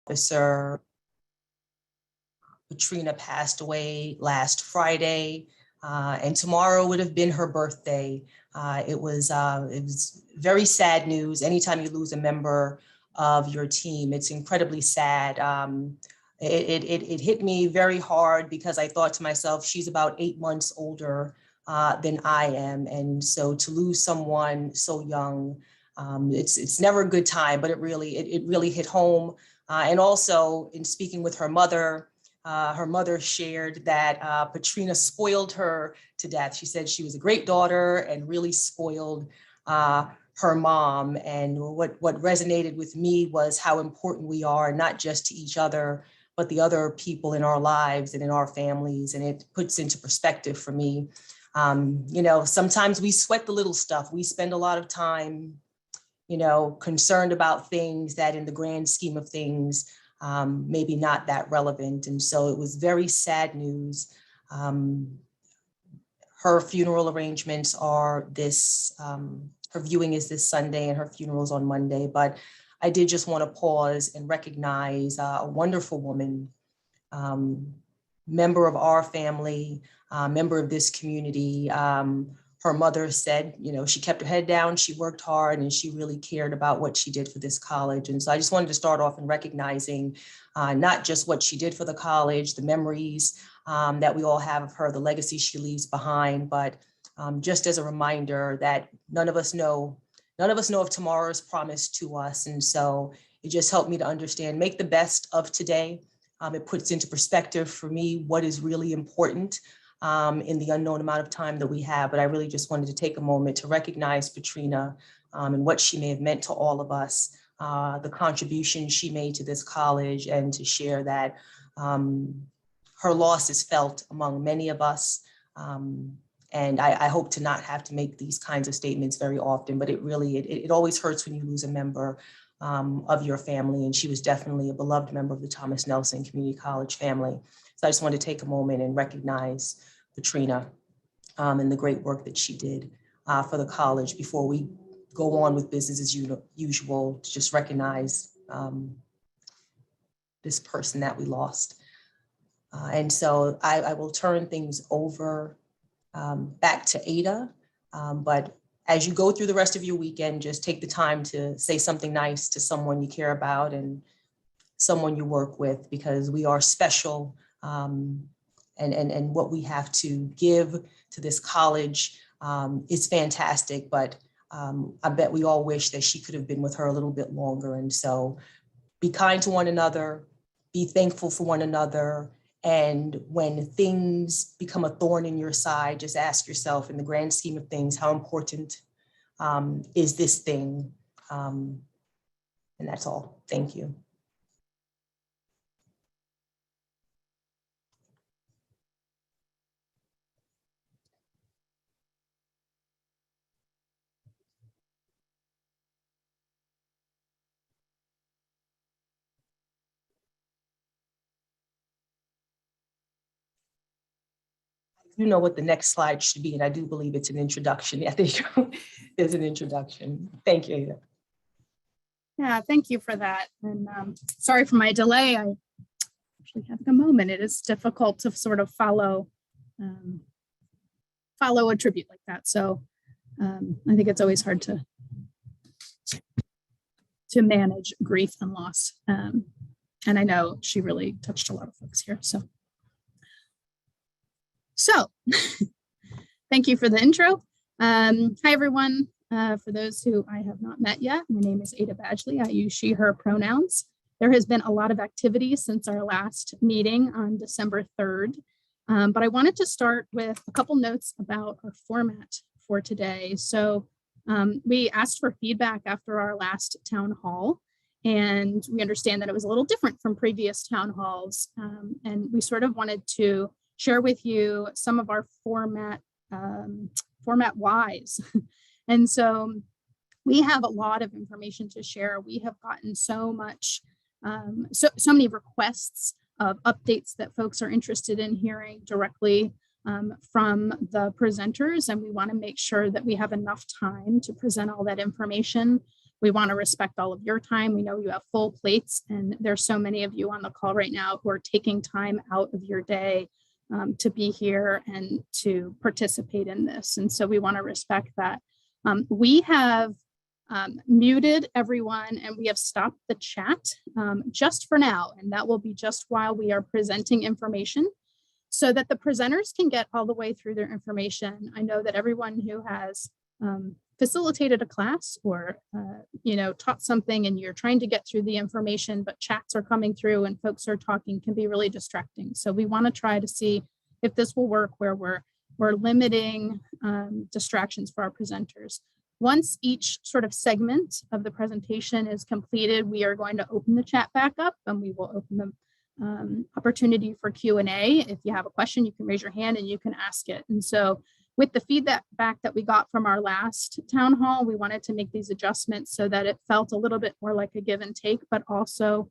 officer. Katrina passed away last Friday, and tomorrow would have been her birthday. It was very sad news. Anytime you lose a member of your team, it's incredibly sad. It hit me very hard because I thought to myself, she's about 8 months older than I am. And so to lose someone so young, it's never a good time, but it really hit home. And also in speaking with her mother shared that Katrina spoiled her to death. She said she was a great daughter and really spoiled her mom. And what resonated with me was how important we are, not just to each other, but the other people in our lives and in our families. And it puts into perspective for me. Sometimes we sweat the little stuff. We spend a lot of time, concerned about things that in the grand scheme of things, maybe not that relevant. And so it was very sad news. Her funeral arrangements are her viewing is this Sunday and her funeral is on Monday, but I did just want to pause and recognize a wonderful woman, member of our family, member of this community. Her mother said, she kept her head down, she worked hard, and she really cared about what she did for this college. And so I just wanted to start off in recognizing not just what she did for the college, the memories that we all have of her, the legacy she leaves behind, but just as a reminder that none of us know if tomorrow is promised to us. And so it just helped me to understand, make the best of today. It puts into perspective for me what is really important in the unknown amount of time that we have. But I really just wanted to take a moment to recognize Katrina and what she may have meant to all of us, the contribution she made to this college, and to share that her loss is felt among many of us. And I hope to not have to make these kinds of statements very often, but it always hurts when you lose a member of your family. And she was definitely a beloved member of the Thomas Nelson Community College family. So I just wanted to take a moment and recognize Katrina and the great work that she did for the college before we go on with business as usual, to just recognize this person that we lost. And so I will turn things over back to Ada. But as you go through the rest of your weekend, just take the time to say something nice to someone you care about and someone you work with, because we are special. And what we have to give to this college is fantastic, but I bet we all wish that she could have been with her a little bit longer. And so be kind to one another, be thankful for one another. And when things become a thorn in your side, just ask yourself, in the grand scheme of things, how important is this thing? And that's all. Thank you. You know what the next slide should be, and I do believe it's an introduction. Yeah, there you go. There's an introduction. Thank you, Ada. Yeah, thank you for that. And sorry for my delay. I actually having a moment. It is difficult to sort of follow a tribute like that. So I think it's always hard to manage grief and loss. And I know she really touched a lot of folks here. So thank you for the intro. Hi, everyone. For those who I have not met yet, my name is Ada Badgley. I use she, her pronouns. There has been a lot of activity since our last meeting on December 3rd, but I wanted to start with a couple notes about our format for today. So we asked for feedback after our last town hall, and we understand that it was a little different from previous town halls, and we sort of wanted to share with you some of our format wise. And so we have a lot of information to share. We have gotten so much, so many requests of updates that folks are interested in hearing directly from the presenters. And we want to make sure that we have enough time to present all that information. We want to respect all of your time. We know you have full plates, and there's so many of you on the call right now who are taking time out of your day to be here and to participate in this. And so we want to respect that. We have muted everyone, and we have stopped the chat just for now, and that will be just while we are presenting information so that the presenters can get all the way through their information. I know that everyone who has facilitated a class or taught something, and you're trying to get through the information, but chats are coming through and folks are talking, can be really distracting. So we want to try to see if this will work where we're limiting distractions for our presenters. Once each sort of segment of the presentation is completed, we are going to open the chat back up, and we will open the opportunity for Q&A. If you have a question, you can raise your hand and you can ask it. And so with the feedback that we got from our last town hall, we wanted to make these adjustments so that it felt a little bit more like a give and take, but also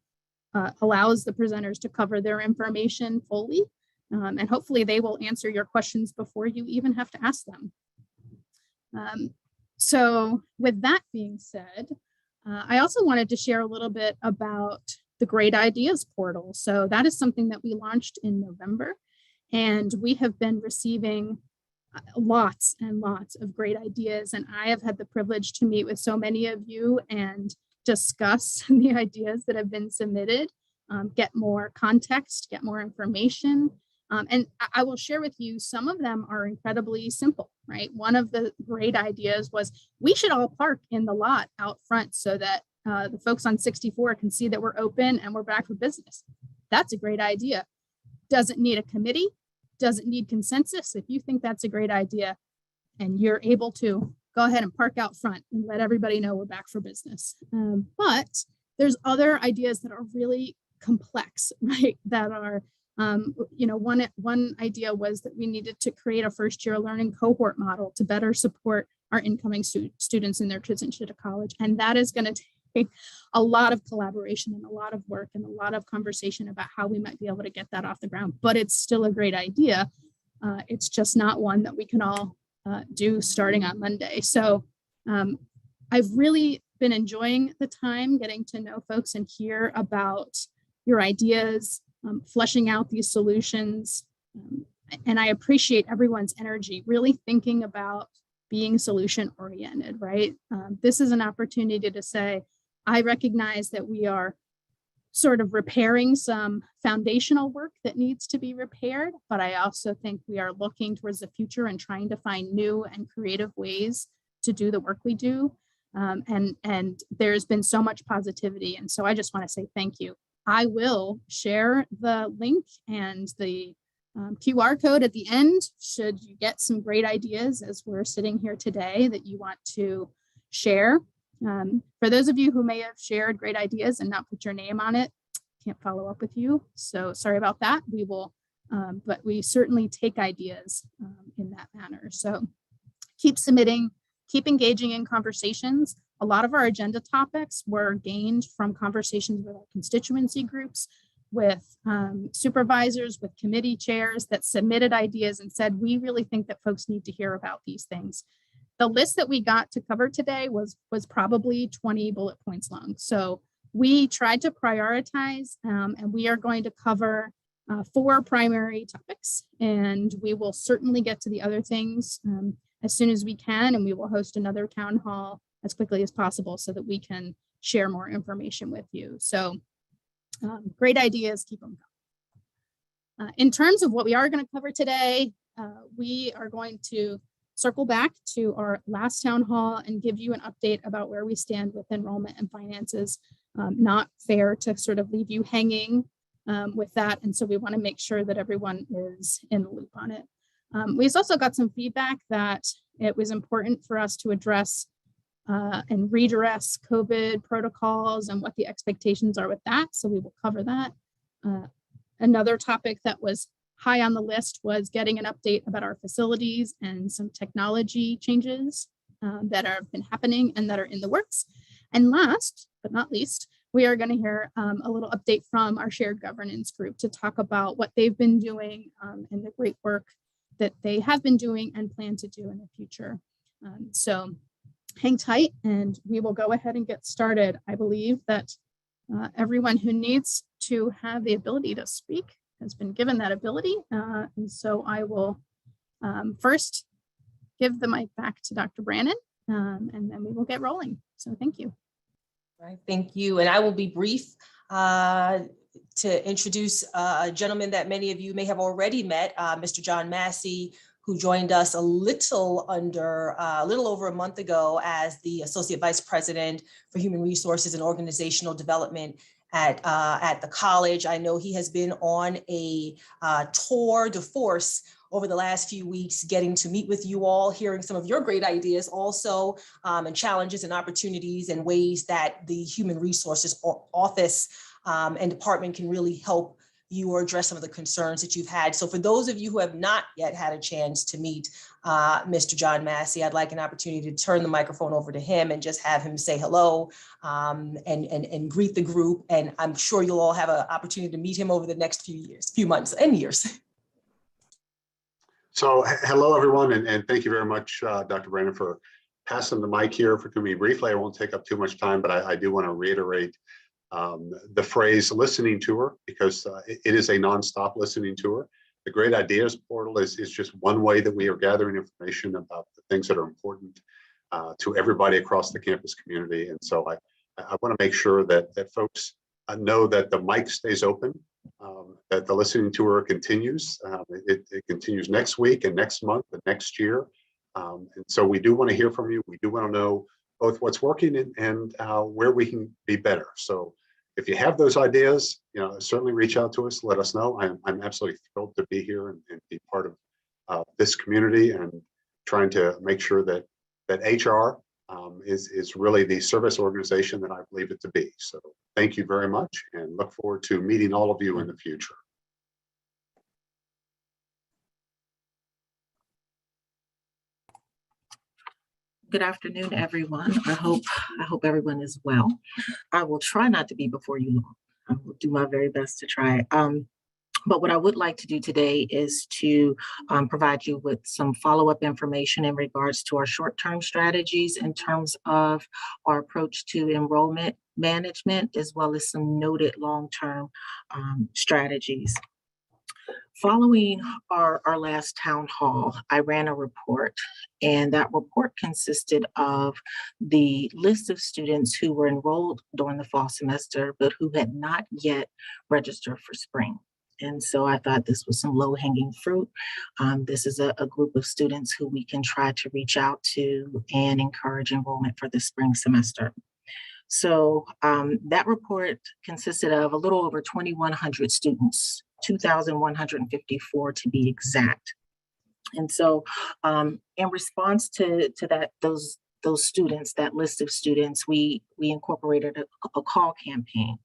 allows the presenters to cover their information fully. And hopefully they will answer your questions before you even have to ask them. So with that being said, I also wanted to share a little bit about the Great Ideas portal. So that is something that we launched in November, and we have been receiving lots and lots of great ideas. And I have had the privilege to meet with so many of you and discuss the ideas that have been submitted, get more context, get more information. And I will share with you, some of them are incredibly simple, right? One of the great ideas was we should all park in the lot out front so that the folks on 64 can see that we're open and we're back for business. That's a great idea. Doesn't need a committee, doesn't need consensus. If you think that's a great idea and you're able to, go ahead and park out front and let everybody know we're back for business. But there's other ideas that are really complex, right? That are, one idea was that we needed to create a first-year learning cohort model to better support our incoming students in their transition to college. And that is going to take a lot of collaboration and a lot of work and a lot of conversation about how we might be able to get that off the ground. But it's still a great idea. It's just not one that we can all do starting on Monday. So I've really been enjoying the time getting to know folks and hear about your ideas, fleshing out these solutions. And I appreciate everyone's energy, really thinking about being solution oriented, right? This is an opportunity to say, I recognize that we are sort of repairing some foundational work that needs to be repaired, but I also think we are looking towards the future and trying to find new and creative ways to do the work we do. And there's been so much positivity. And so I just want to say thank you. I will share the link and the QR code at the end, should you get some great ideas as we're sitting here today that you want to share. For those of you who may have shared great ideas and not put your name on it, can't follow up with you. So sorry about that. We will, but we certainly take ideas in that manner. So keep submitting, keep engaging in conversations. A lot of our agenda topics were gained from conversations with our constituency groups, with supervisors, with committee chairs that submitted ideas and said, we really think that folks need to hear about these things. The list that we got to cover today was probably 20 bullet points long. So we tried to prioritize, and we are going to cover 4 primary topics, and we will certainly get to the other things as soon as we can, and we will host another town hall as quickly as possible so that we can share more information with you. So great ideas, keep them going. In terms of what we are going to cover today, we are going to circle back to our last town hall and give you an update about where we stand with enrollment and finances. Not fair to sort of leave you hanging with that. And so we want to make sure that everyone is in the loop on it. We've also got some feedback that it was important for us to address and redress COVID protocols and what the expectations are with that. So we will cover that. Another topic that was high on the list was getting an update about our facilities and some technology changes that have been happening and that are in the works. And last but not least, we are going to hear a little update from our shared governance group to talk about what they've been doing and the great work that they have been doing and plan to do in the future. So hang tight and we will go ahead and get started. I believe that everyone who needs to have the ability to speak has been given that ability. And so I will first give the mic back to Dr. Brannon, and then we will get rolling. So thank you. All right, thank you. And I will be brief to introduce a gentleman that many of you may have already met, Mr. John Massey, who joined us a little over a month ago as the Associate Vice President for Human Resources and Organizational Development at the college. I know he has been on a tour de force over the last few weeks, getting to meet with you all, hearing some of your great ideas also, and challenges and opportunities and ways that the Human Resources Office and department can really help you or address some of the concerns that you've had. So for those of you who have not yet had a chance to meet Mr. John Massey, I'd like an opportunity to turn the microphone over to him and just have him say hello and greet the group. And I'm sure you'll all have an opportunity to meet him over the next few months and years. So hello, everyone, and thank you very much, Dr. Brannon, for passing the mic here to me briefly. I won't take up too much time, but I do want to reiterate the phrase listening tour, because it is a nonstop listening tour. The Great Ideas Portal is just one way that we are gathering information about the things that are important to everybody across the campus community. And so I want to make sure that folks know that the mic stays open, that the listening tour continues. It continues next week and next month and next year. And so we do want to hear from you. We do want to know both what's working and where we can be better. So if you have those ideas, certainly reach out to us, let us know. I'm absolutely thrilled to be here and be part of this community and trying to make sure that HR is really the service organization that I believe it to be. So thank you very much and look forward to meeting all of you in the future. Good afternoon, everyone. I hope everyone is well. I will try not to be before you long. I will do my very best to try. But what I would like to do today is to provide you with some follow-up information in regards to our short-term strategies in terms of our approach to enrollment management, as well as some noted long-term strategies. Following our last town hall, I ran a report, and that report consisted of the list of students who were enrolled during the fall semester, but who had not yet registered for spring. And so I thought this was some low-hanging fruit. This is a group of students who we can try to reach out to and encourage enrollment for the spring semester. So that report consisted of a little over 2,100 students, 2,154 to be exact. And so in response to that, those students, that list of students, we incorporated a call campaign.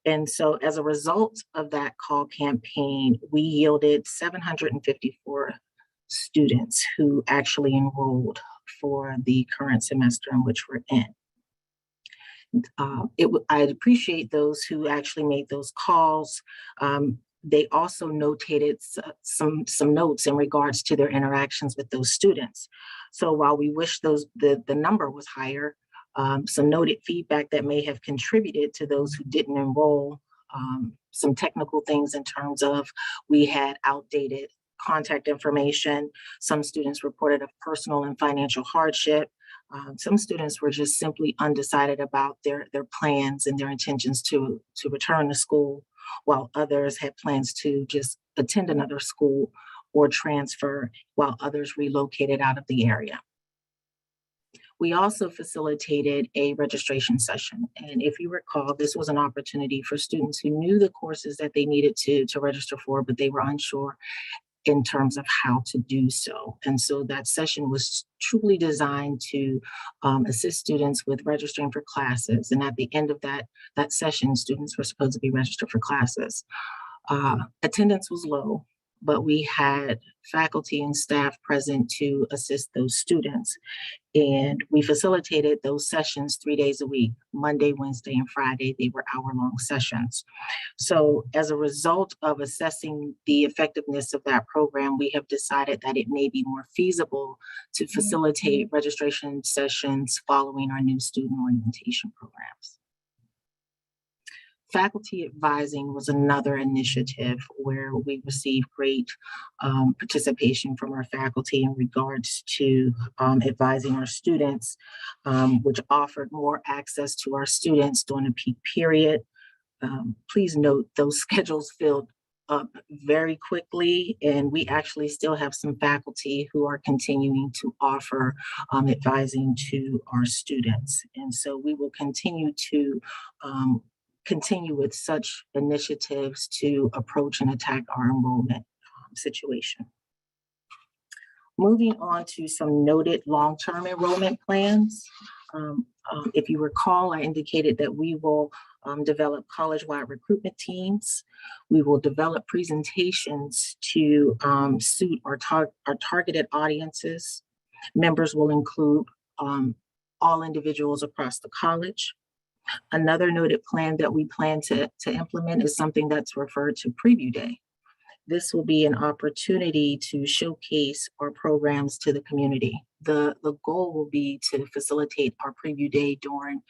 And so as a result of that call campaign, we yielded 754 students who actually enrolled for the current semester in which we're in. I'd appreciate those who actually made those calls. They also notated some notes in regards to their interactions with those students. So while we wish the number was higher, some noted feedback that may have contributed to those who didn't enroll, some technical things in terms of we had outdated contact information. Some students reported of personal and financial hardship. Some students were just simply undecided about their plans and their intentions to return to school, while others had plans to just attend another school or transfer, while others relocated out of the area. We also facilitated a registration session. And if you recall, this was an opportunity for students who knew the courses that they needed to register for, but they were unsure in terms of how to do so. And so that session was truly designed to assist students with registering for classes. And at the end of that session, students were supposed to be registered for classes. Attendance was low. but we had faculty and staff present to assist those students. And we facilitated those sessions 3 days a week, Monday, Wednesday, and Friday. They were hour-long sessions. So as a result of assessing the effectiveness of that program, we have decided that it may be more feasible to facilitate registration sessions following our new student orientation programs. Faculty advising was another initiative where we received great participation from our faculty in regards to advising our students, which offered more access to our students during a peak period. Please note those schedules filled up very quickly, and we actually still have some faculty who are continuing to offer advising to our students. And so we will continue with such initiatives to approach and attack our enrollment situation. Moving on to some noted long-term enrollment plans. If you recall, I indicated that we will develop college-wide recruitment teams. We will develop presentations to suit our targeted audiences. Members will include all individuals across the college. Another noted plan that we plan to implement is something that's referred to Preview Day. This will be an opportunity to showcase our programs to the community. The goal will be to facilitate our Preview Day during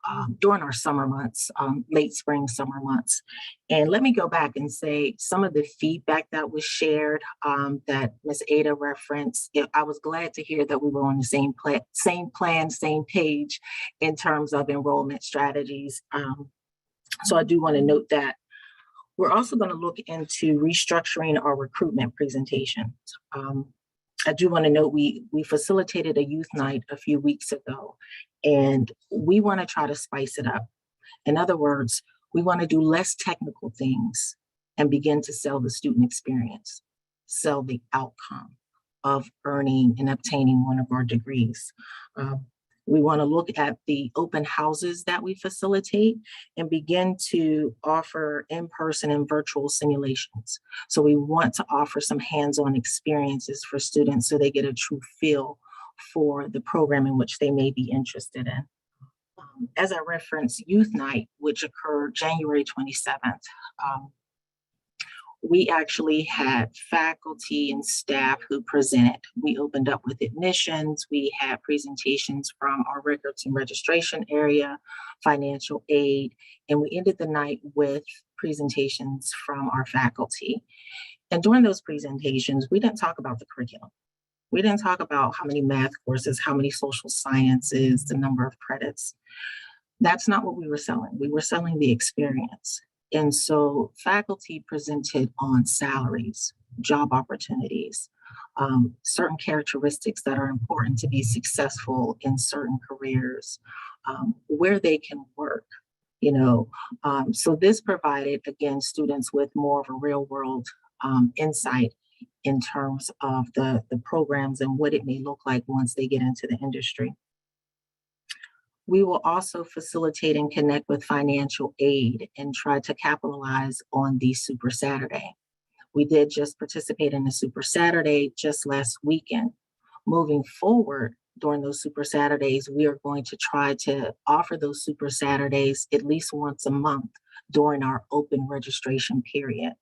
our summer months, late spring, summer months. And let me go back and say some of the feedback that was shared that Ms. Ada referenced. I was glad to hear that we were on the same plan, same page in terms of enrollment strategies. So I do want to note that. We're also going to look into restructuring our recruitment presentations. I do want to note we facilitated a youth night a few weeks ago, and we want to try to spice it up. In other words, we want to do less technical things and begin to sell the student experience, sell the outcome of earning and obtaining one of our degrees. We want to look at the open houses that we facilitate and begin to offer in-person and virtual simulations. So we want to offer some hands-on experiences for students so they get a true feel for the program in which they may be interested in. As I referenced, Youth Night, which occurred January 27th, we actually had faculty and staff who presented. We opened up with admissions. We had presentations from our records and registration area, financial aid, and we ended the night with presentations from our faculty. And during those presentations, we didn't talk about the curriculum. We didn't talk about how many math courses, how many social sciences, the number of credits. That's not what we were selling. We were selling the experience. And so faculty presented on salaries, job opportunities, certain characteristics that are important to be successful in certain careers, where they can work, So this provided, again, students with more of a real world insight in terms of the programs and what it may look like once they get into the industry. We will also facilitate and connect with financial aid and try to capitalize on the Super Saturday. We did just participate in the Super Saturday just last weekend. Moving forward during those Super Saturdays, we are going to try to offer those Super Saturdays at least once a month during our open registration period.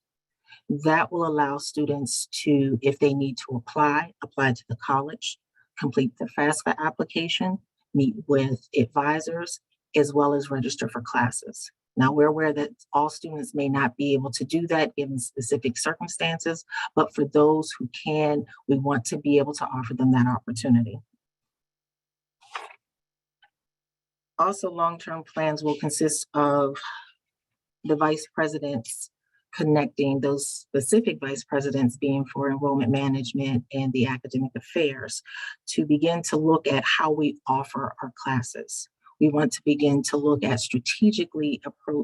That will allow students to, if they need to apply to the college, complete the FAFSA application, meet with advisors, as well as register for classes. Now, we're aware that all students may not be able to do that given specific circumstances, but for those who can, we want to be able to offer them that opportunity. Also, long-term plans will consist of the vice presidents connecting, those specific vice presidents being for enrollment management and the academic affairs, to begin to look at how we offer our classes. We want to begin to look at strategically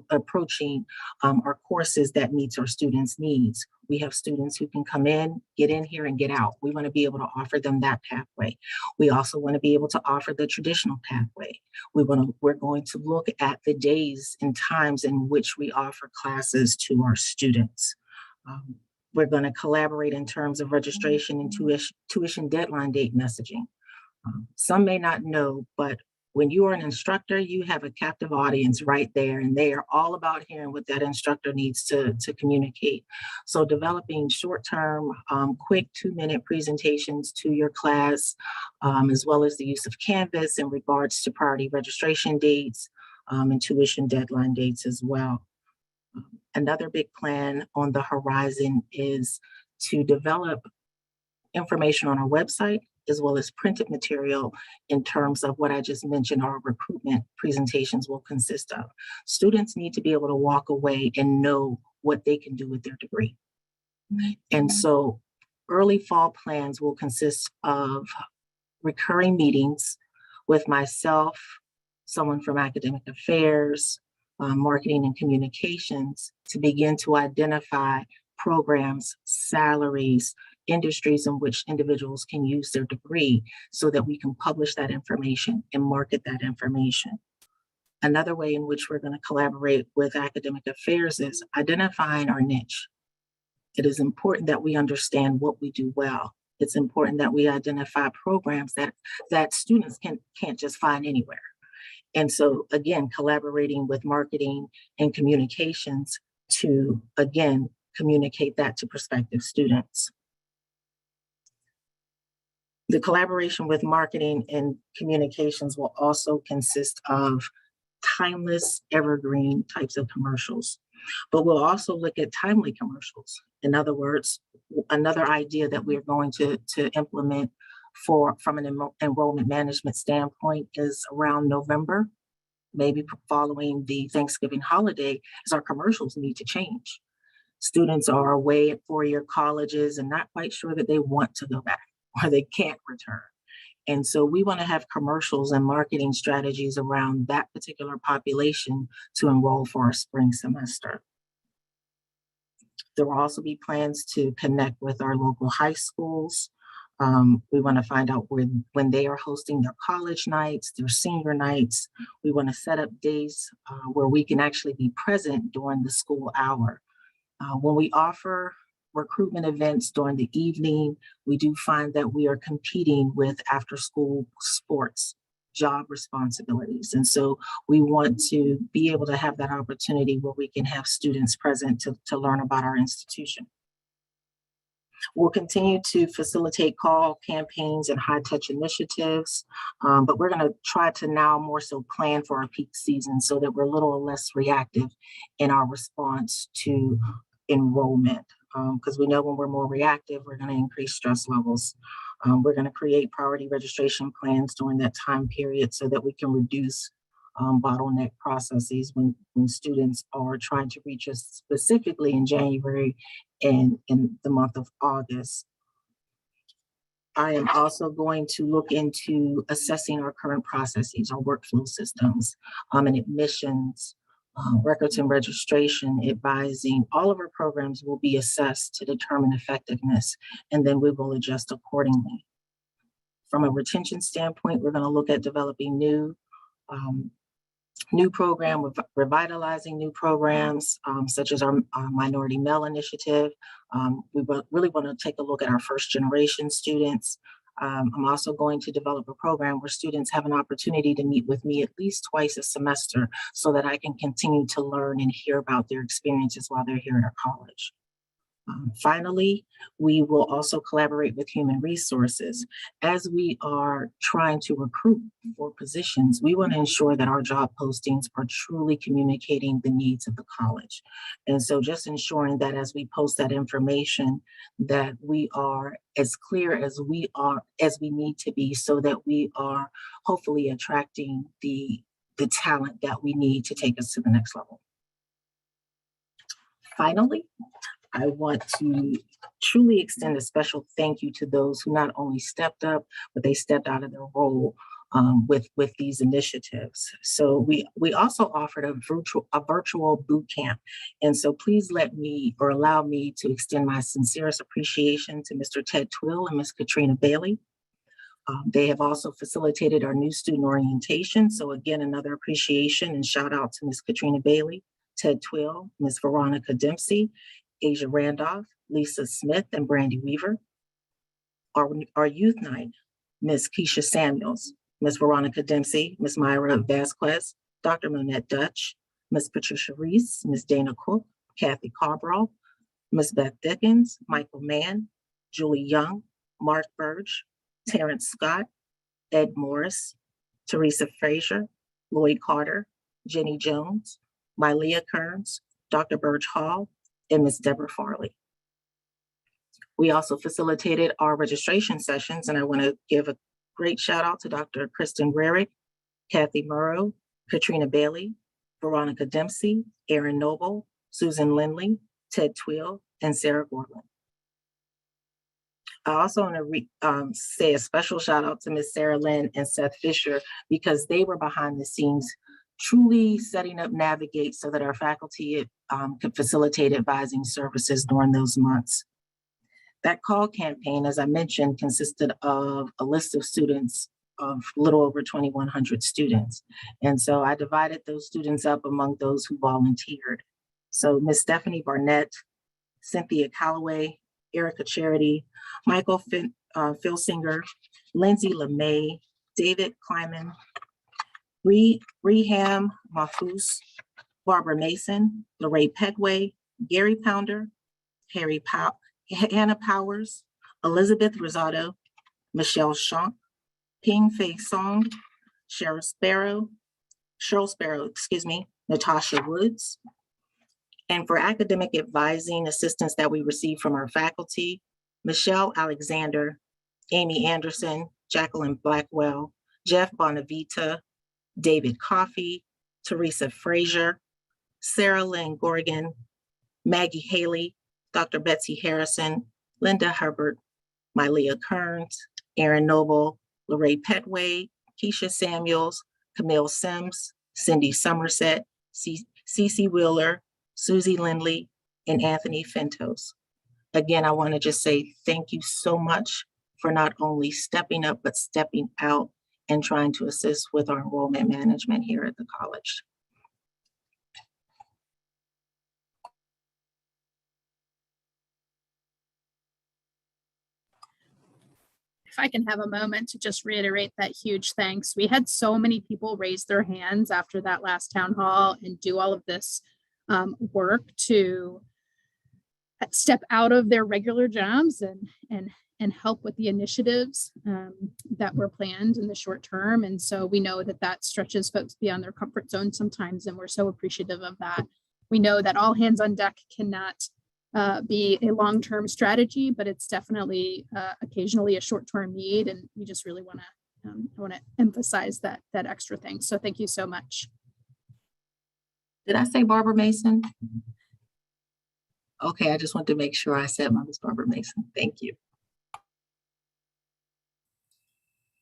approaching our courses that meets our students' needs. We have students who can come in, get in here and get out. We want to be able to offer them that pathway. We also want to be able to offer the traditional pathway. We're going to look at the days and times in which we offer classes to our students. We're going to collaborate in terms of registration and tuition deadline date messaging. Some may not know, but when you are an instructor, you have a captive audience right there, and they are all about hearing what that instructor needs to communicate. So developing short-term, quick 2-minute presentations to your class, as well as the use of Canvas in regards to priority registration dates and tuition deadline dates as well. Another big plan on the horizon is to develop information on our website, as well as printed material in terms of what I just mentioned our recruitment presentations will consist of. Students need to be able to walk away and know what they can do with their degree. And so early fall plans will consist of recurring meetings with myself, someone from academic affairs, marketing and communications, to begin to identify programs, salaries, industries in which individuals can use their degree so that we can publish that information and market that information. Another way in which we're going to collaborate with academic affairs is identifying our niche. It is important that we understand what we do well. It's important that we identify programs that students can't just find anywhere. And so, again, collaborating with marketing and communications to, again, communicate that to prospective students. The collaboration with marketing and communications will also consist of timeless, evergreen types of commercials, but we'll also look at timely commercials. In other words, another idea that we're going to implement from an enrollment management standpoint is around November, maybe following the Thanksgiving holiday, is our commercials need to change. Students are away at four-year colleges and not quite sure that they want to go back or they can't return. And so we want to have commercials and marketing strategies around that particular population to enroll for our spring semester. There will also be plans to connect with our local high schools. We want to find out when they are hosting their college nights, their senior nights. We want to set up days where we can actually be present during the school hour. When we offer recruitment events during the evening, we do find that we are competing with after-school sports, job responsibilities. And so we want to be able to have that opportunity where we can have students present to learn about our institution. We'll continue to facilitate call campaigns and high-touch initiatives, but we're going to try to now more so plan for our peak season so that we're a little less reactive in our response to enrollment. Because we know when we're more reactive, we're going to increase stress levels. We're going to create priority registration plans during that time period so that we can reduce bottleneck processes when students are trying to reach us specifically in January and in the month of August. I am also going to look into assessing our current processes, our workflow systems, and admissions, records and registration, advising. All of our programs will be assessed to determine effectiveness, and then we will adjust accordingly. From a retention standpoint, we're going to look at developing new program, revitalizing new programs, such as our Minority Male Initiative. We really want to take a look at our first generation students. I'm also going to develop a program where students have an opportunity to meet with me at least twice a semester so that I can continue to learn and hear about their experiences while they're here at our college. Finally, we will also collaborate with human resources. As we are trying to recruit for positions, we want to ensure that our job postings are truly communicating the needs of the college. And so just ensuring that as we post that information, that we are as clear as we need to be so that we are hopefully attracting the talent that we need to take us to the next level. Finally, I want to truly extend a special thank you to those who not only stepped up, but they stepped out of their role with these initiatives. So we also offered a virtual boot camp. And so please allow me to extend my sincerest appreciation to Mr. Ted Twill and Ms. Katrina Bailey. They have also facilitated our new student orientation. So again, another appreciation and shout out to Ms. Katrina Bailey, Ted Twill, Ms. Veronica Dempsey, Asia Randolph, Lisa Smith, and Brandy Weaver. Our youth night, Ms. Keisha Samuels, Ms. Veronica Dempsey, Ms. Myra Vasquez, Dr. Monette Dutch, Ms. Patricia Reese, Ms. Dana Cook, Kathy Carbraw, Ms. Beth Dickens, Michael Mann, Julie Young, Mark Burge, Terrence Scott, Ed Morris, Teresa Frazier, Lloyd Carter, Jenny Jones, Mylea Kearns, Dr. Burge Hall, and Ms. Deborah Farley. We also facilitated our registration sessions, and I want to give a great shout out to Dr. Kristen Rarick, Kathy Murrow, Katrina Bailey, Veronica Dempsey, Erin Noble, Susan Lindley, Ted Tweel, and Sarah Gorman. I also want to say a special shout out to Ms. Sarah Lynn and Seth Fisher, because they were behind the scenes truly setting up Navigate so that our faculty could facilitate advising services during those months. That call campaign, as I mentioned, consisted of a list of students of a little over 2,100 students. And so I divided those students up among those who volunteered. So Ms. Stephanie Barnett, Cynthia Calloway, Erica Charity, Michael Filsinger, Lindsay LeMay, David Kleiman, Reham Mahfouz, Barbara Mason, Lorraine Pegway, Gary Pounder, Hannah Powers, Elizabeth Rosado, Michelle Shank, Ping Fei Song, Cheryl Sparrow, Natasha Woods. And for academic advising assistance that we received from our faculty, Michelle Alexander, Amy Anderson, Jacqueline Blackwell, Jeff Bonavita, David Coffey, Teresa Frazier, Sarah Lynn Gorgon, Maggie Haley, Dr. Betsy Harrison, Linda Herbert, Mylea Kearns, Erin Noble, Lorraine Petway, Keisha Samuels, Camille Sims, Cindy Somerset, Cece Wheeler, Susie Lindley, and Anthony Fentos. Again, I want to just say thank you so much for not only stepping up, but stepping out and trying to assist with our enrollment management here at the college. If I can have a moment to just reiterate that huge thanks. We had so many people raise their hands after that last town hall and do all of this work to step out of their regular jobs and help with the initiatives that were planned in the short term. And so we know that that stretches folks beyond their comfort zone sometimes, and we're so appreciative of that. We know that all hands on deck cannot be a long-term strategy, but it's definitely occasionally a short-term need, and we just really want to emphasize that extra thing. So thank you so much. Did I say Barbara Mason? Okay, I just want to make sure I said my Miss Barbara Mason. Thank you.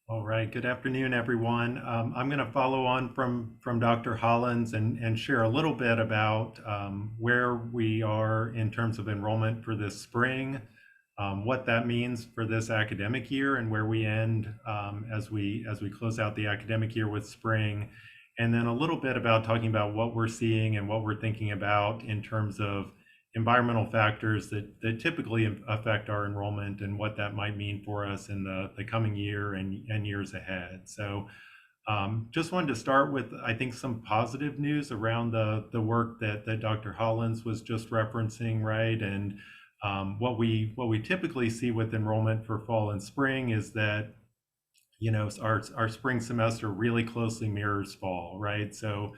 All right, good afternoon, everyone. I'm going to follow on from Dr. Hollins and share a little bit about where we are in terms of enrollment for this spring, what that means for this academic year, and where we end as we close out the academic year with spring, and then a little bit about talking about what we're seeing and what we're thinking about in terms of environmental factors that typically affect our enrollment and what that might mean for us in the coming year and years ahead. So just wanted to start with, I think, some positive news around the work that Dr. Hollins was just referencing, right? And what we typically see with enrollment for fall and spring is that, you know, our spring semester really closely mirrors fall, right? So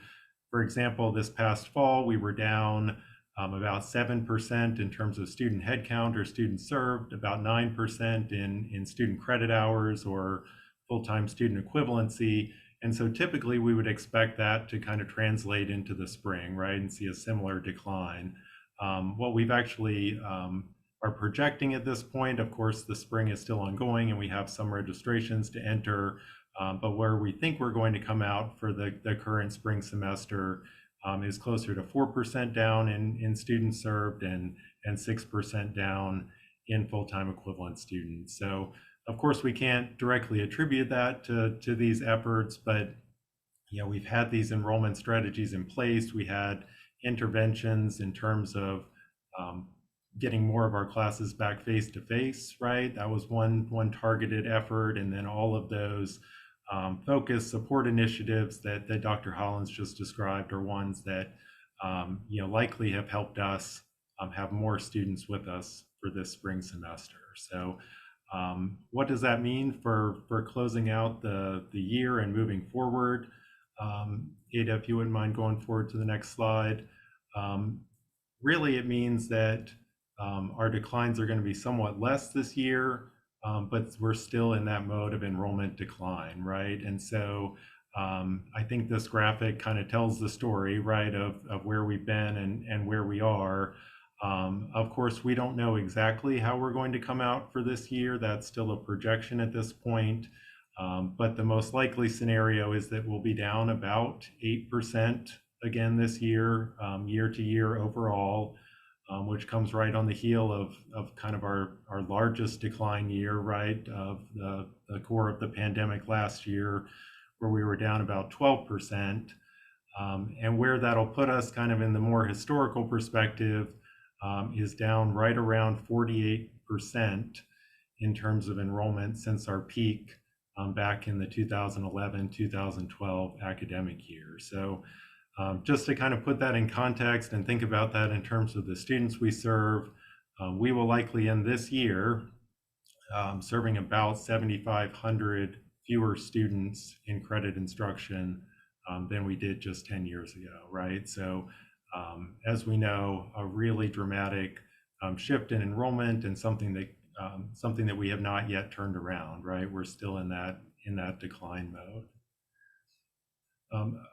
for example, this past fall, we were down about 7% in terms of student headcount or students served, about 9% in student credit hours or full-time student equivalency. And so typically we would expect that to kind of translate into the spring, right, and see a similar decline. What we've actually are projecting at this point, of course, the spring is still ongoing and we have some registrations to enter, but where we think we're going to come out for the current spring semester is closer to 4% down in students served and 6% down in full-time equivalent students. So of course we can't directly attribute that to these efforts, but you know, we've had these enrollment strategies in place. We had interventions in terms of getting more of our classes back face to face, right? That was one targeted effort, and then all of those focus support initiatives that Dr. Hollins just described are ones that likely have helped us have more students with us for this spring semester. So what does that mean for closing out the year and moving forward? Ada, if you wouldn't mind going forward to the next slide. Really, it means that our declines are going to be somewhat less this year, but we're still in that mode of enrollment decline, right? And so I think this graphic kind of tells the story, right, of where we've been and where we are. Of course, we don't know exactly how we're going to come out for this year. That's still a projection at this point. But the most likely scenario is that we'll be down about 8% again this year, year to year overall, which comes right on the heel of kind of our largest decline year, right, of the core of the pandemic last year, where we were down about 12%. And where that'll put us kind of in the more historical perspective is down right around 48% in terms of enrollment since our peak back in the 2011-2012 academic year. So just to kind of put that in context and think about that in terms of the students we serve, we will likely end this year serving about 7,500 fewer students in credit instruction than we did just 10 years ago, right? So as we know, a really dramatic shift in enrollment and something that we have not yet turned around, right? We're still in that decline mode.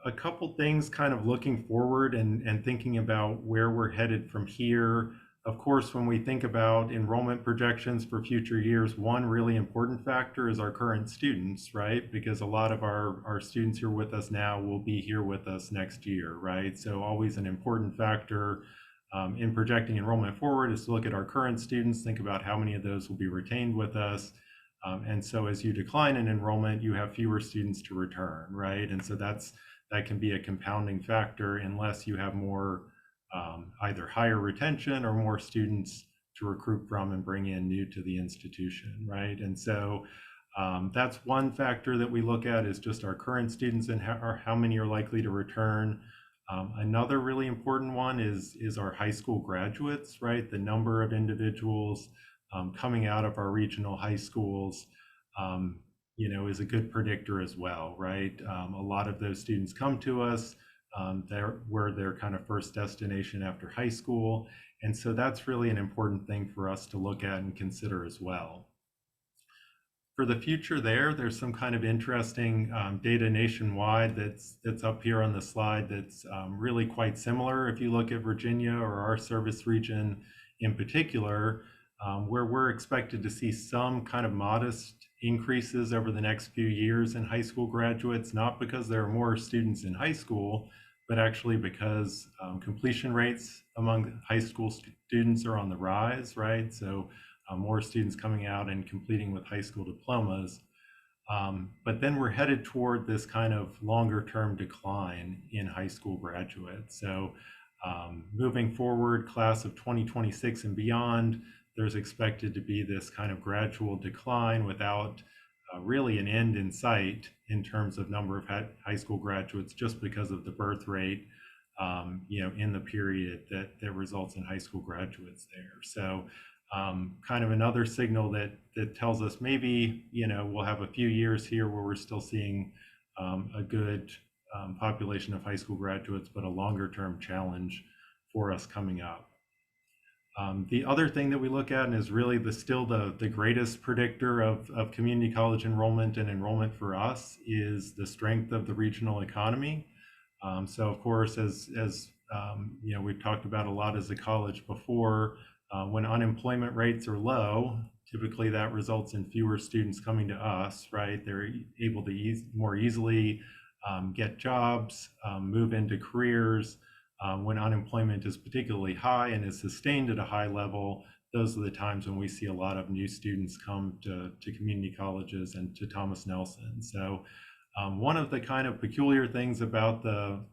A couple things kind of looking forward and thinking about where we're headed from here. Of course, when we think about enrollment projections for future years, one really important factor is our current students, right? Because a lot of our students here with us now will be here with us next year, right? So always an important factor in projecting enrollment forward is to look at our current students, think about how many of those will be retained with us. And so as you decline in enrollment, you have fewer students to return, right? And so that can be a compounding factor unless you have more either higher retention or more students to recruit from and bring in new to the institution, right? And so that's one factor that we look at is just our current students and how many are likely to return. Another really important one is our high school graduates, right? The number of individuals coming out of our regional high schools, is a good predictor as well, right? A lot of those students come to us, we're their kind of first destination after high school. And so that's really an important thing for us to look at and consider as well. For the future there's some kind of interesting data nationwide that's up here on the slide that's really quite similar. If you look at Virginia or our service region in particular, where we're expected to see some kind of modest increases over the next few years in high school graduates, not because there are more students in high school, but actually because completion rates among high school students are on the rise, right? So more students coming out and completing with high school diplomas. But then we're headed toward this kind of longer term decline in high school graduates. So moving forward, class of 2026 and beyond, there's expected to be this kind of gradual decline without really an end in sight in terms of number of high school graduates, just because of the birth rate, in the period that results in high school graduates there. So kind of another signal that tells us maybe, we'll have a few years here where we're still seeing a good population of high school graduates, but a longer term challenge for us coming up. The other thing that we look at and is really still the greatest predictor of community college enrollment and enrollment for us is the strength of the regional economy. So of course, as we've talked about a lot as a college before, when unemployment rates are low, typically that results in fewer students coming to us, right? They're able to more easily get jobs, move into careers. When unemployment is particularly high and is sustained at a high level, those are the times when we see a lot of new students come to community colleges and to Thomas Nelson. So one of the kind of peculiar things about the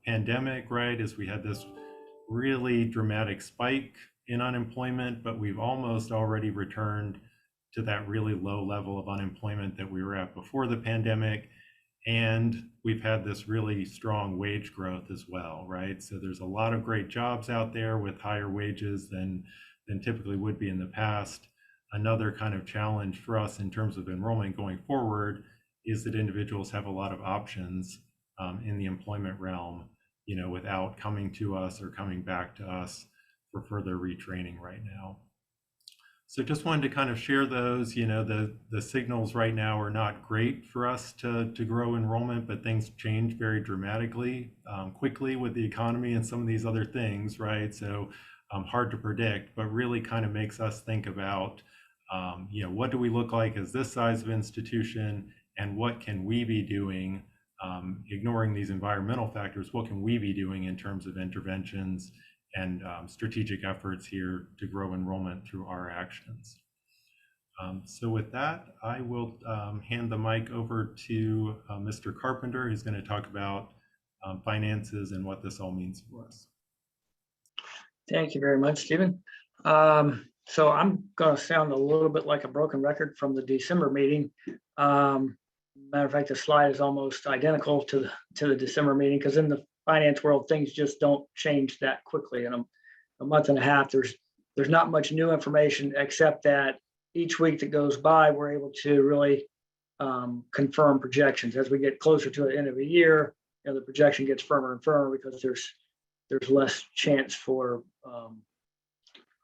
pandemic, right, is we had this really dramatic spike in unemployment, but we've almost already returned to that really low level of unemployment that we were at before the pandemic. And we've had this really strong wage growth as well, right? So there's a lot of great jobs out there with higher wages than typically would be in the past. Another kind of challenge for us in terms of enrollment going forward is that individuals have a lot of options in the employment realm, you know, without coming to us or coming back to us for further retraining right now. So just wanted to kind of share those. You know, the signals right now are not great for us to grow enrollment, but things change very dramatically, quickly with the economy and some of these other things, right? So hard to predict, but really kind of makes us think about, you know, what do we look like as this size of institution, and what can we be doing, ignoring these environmental factors, what can we be doing in terms of interventions and strategic efforts here to grow enrollment through our actions. So with that, I will hand the mic over to Mr. Carpenter, who's going to talk about finances and what this all means for us. Thank you very much, Stephen. So I'm going to sound a little bit like a broken record from the December meeting. Matter of fact, the slide is almost identical to the December meeting, because in the finance world, things just don't change that quickly. In a month and a half, there's not much new information, except that each week that goes by, we're able to really confirm projections. As we get closer to the end of the year, you know, the projection gets firmer and firmer, because there's less chance for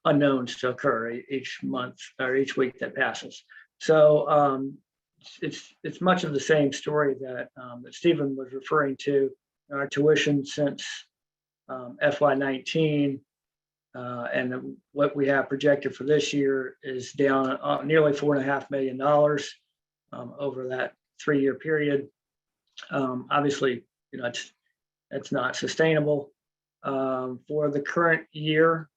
unknowns to occur each month or each week that passes. So it's much of the same story that Stephen was referring to. Our tuition since FY19 and what we have projected for this year is down nearly $4.5 million over that 3-year period. Obviously, you know, it's not sustainable. For the current year,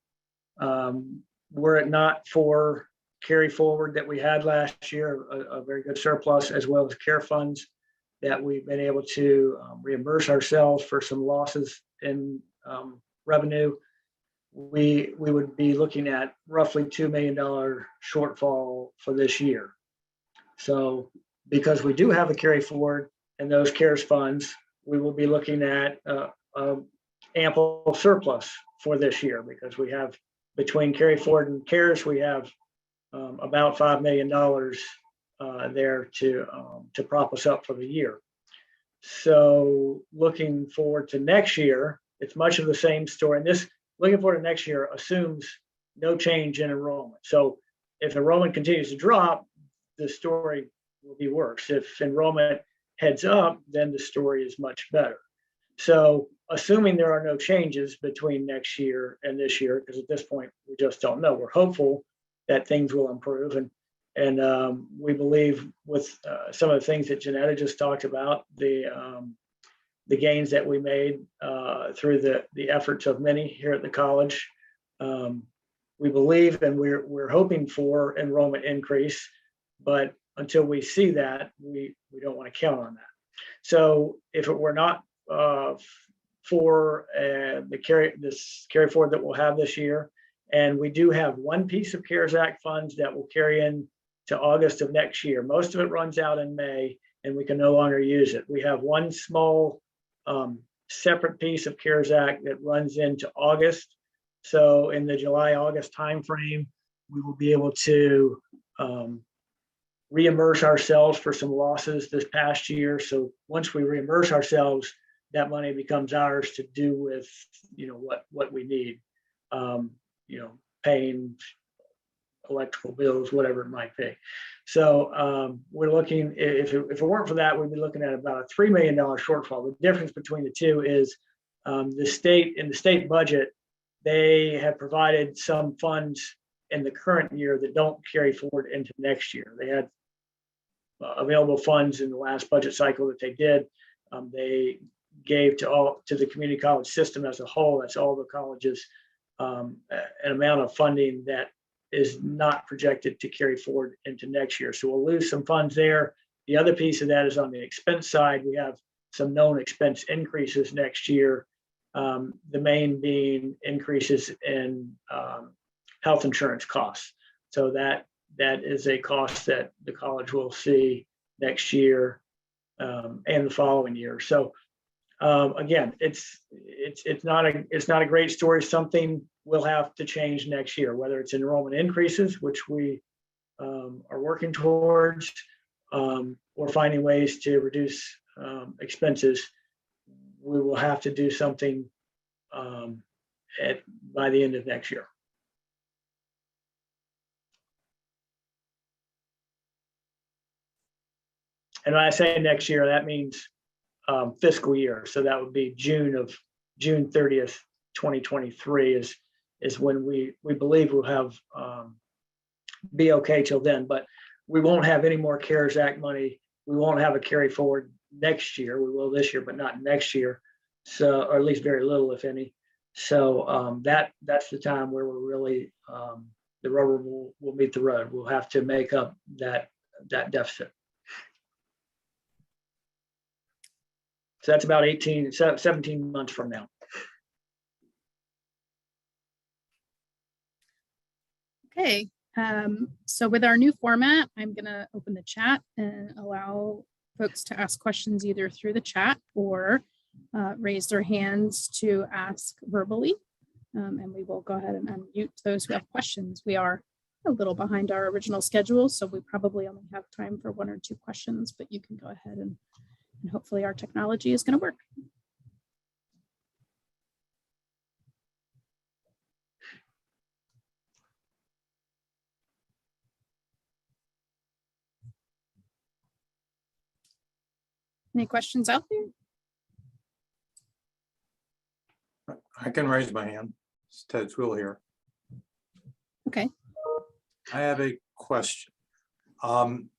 were it not for carry forward that we had last year, a very good surplus, as well as care funds that we've been able to reimburse ourselves for some losses in revenue, we would be looking at roughly $2 million shortfall for this year. So because we do have a carry forward and those CARES funds, we will be looking at ample surplus for this year, because we have, between carry forward and CARES, we have about $5 million there to prop us up for the year. So looking forward to next year, it's much of the same story. And this, looking forward to next year, assumes no change in enrollment. So if enrollment continues to drop, the story will be worse. If enrollment heads up, then the story is much better. So assuming there are no changes between next year and this year, because at this point we just don't know, we're hopeful that things will improve. And we believe with some of the things that Janetta just talked about, the gains that we made through the efforts of many here at the college, we believe and we're hoping for enrollment increase, but until we see that, we don't want to count on that. So if it were not for this carry forward that we'll have this year, and we do have one piece of CARES Act funds that will carry in to August of next year. Most of it runs out in May and we can no longer use it. We have one small separate piece of CARES Act that runs into August. So in the July-August timeframe, we will be able to reimburse ourselves for some losses this past year. So once we reimburse ourselves, that money becomes ours to do with, you know, what we need. You know, paying electrical bills, whatever it might be. So we're looking, if it weren't for that, we'd be looking at about a $3 million shortfall. The difference between the two is the state budget, they have provided some funds in the current year that don't carry forward into next year. They had available funds in the last budget cycle that they did. They gave to the community college system as a whole, that's all the colleges, an amount of funding that is not projected to carry forward into next year. So we'll lose some funds there. The other piece of that is on the expense side. We have some known expense increases next year The main being increases in health insurance costs. So that is a cost that the college will see next year and the following year. So again, it's not a great story. Something will have to change next year, whether it's enrollment increases, which we are working towards, or finding ways to reduce expenses. We will have to do something by the end of next year. And when I say next year, that means fiscal year. So that would be June 30th, 2023 is when we believe we'll have be okay till then. But we won't have any more CARES Act money. We won't have a carry forward next year. We will this year, but not next year. So, or at least very little, if any. So that's the time where we're really the rubber will meet the road. We'll have to make up that deficit. So that's about 17 months from now. Okay, so with our new format, I'm gonna open the chat and allow folks to ask questions either through the chat or raise their hands to ask verbally. And we will go ahead and unmute those who have questions. We are a little behind our original schedule, so we probably only have time for 1 or 2 questions, but you can go ahead and hopefully our technology is going to work. Any questions out there? I can raise my hand. It's Ted Twill here. Okay. I have a question. And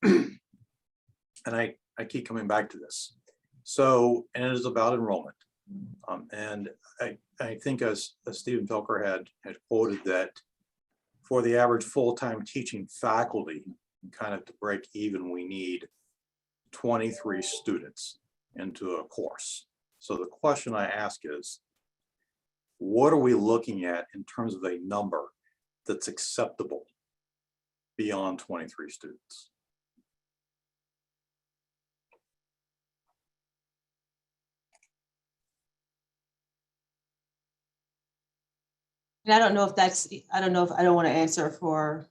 I keep coming back to this. So, and it is about enrollment. And I think as Stephen Felker had quoted that for the average full-time teaching faculty, kind of to break even, we need 23 students into a course. So the question I ask is, what are we looking at in terms of a number that's acceptable beyond 23 students? And I don't know if I don't want to answer for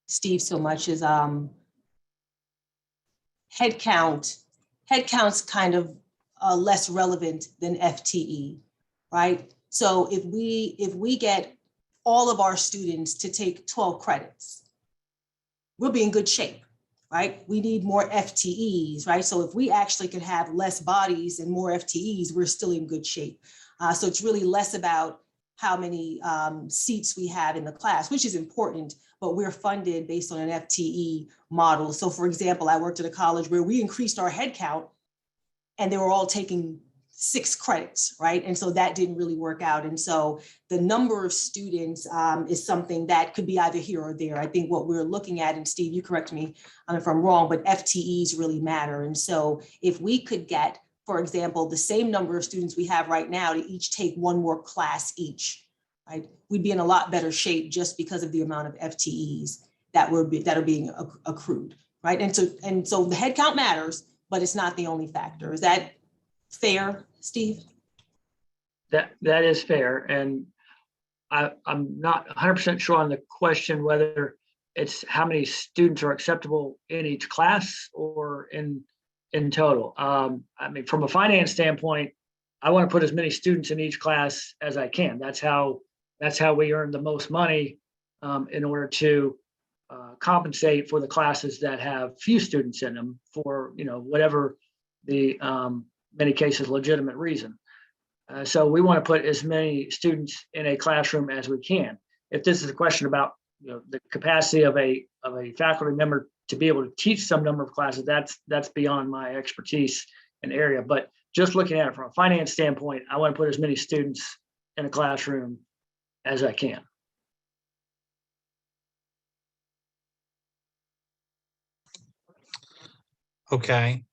Steve so much as head count's kind of less relevant than FTE, right? So if we get all of our students to take 12 credits, we'll be in good shape, right? We need more FTEs, right? So if we actually could have less bodies and more FTEs, we're still in good shape. So it's really less about how many seats we have in the class, which is important, but we're funded based on an FTE model. So for example, I worked at a college where we increased our head count and they were all taking 6 credits, right? And so that didn't really work out. And so the number of students is something that could be either here or there. I think what we're looking at, and Steve, you correct me if I'm wrong, but FTEs really matter. And so if we could get, for example, the same number of students we have right now to each take 1 more class each, right? We'd be in a lot better shape just because of the amount of FTEs that are being accrued, right? And so the head count matters, but it's not the only factor. Is that fair, Steve? That is fair. And I'm not 100% sure on the question whether it's how many students are acceptable in each class or in total. I mean, from a finance standpoint, I want to put as many students in each class as I can. That's how we earn the most money in order to compensate for the classes that have few students in them for, whatever the many cases legitimate reason. So we want to put as many students in a classroom as we can. If this is a question about the capacity of a faculty member to be able to teach some number of classes, that's beyond my expertise and area. But just looking at it from a finance standpoint, I want to put as many students in a classroom as I can. Okay.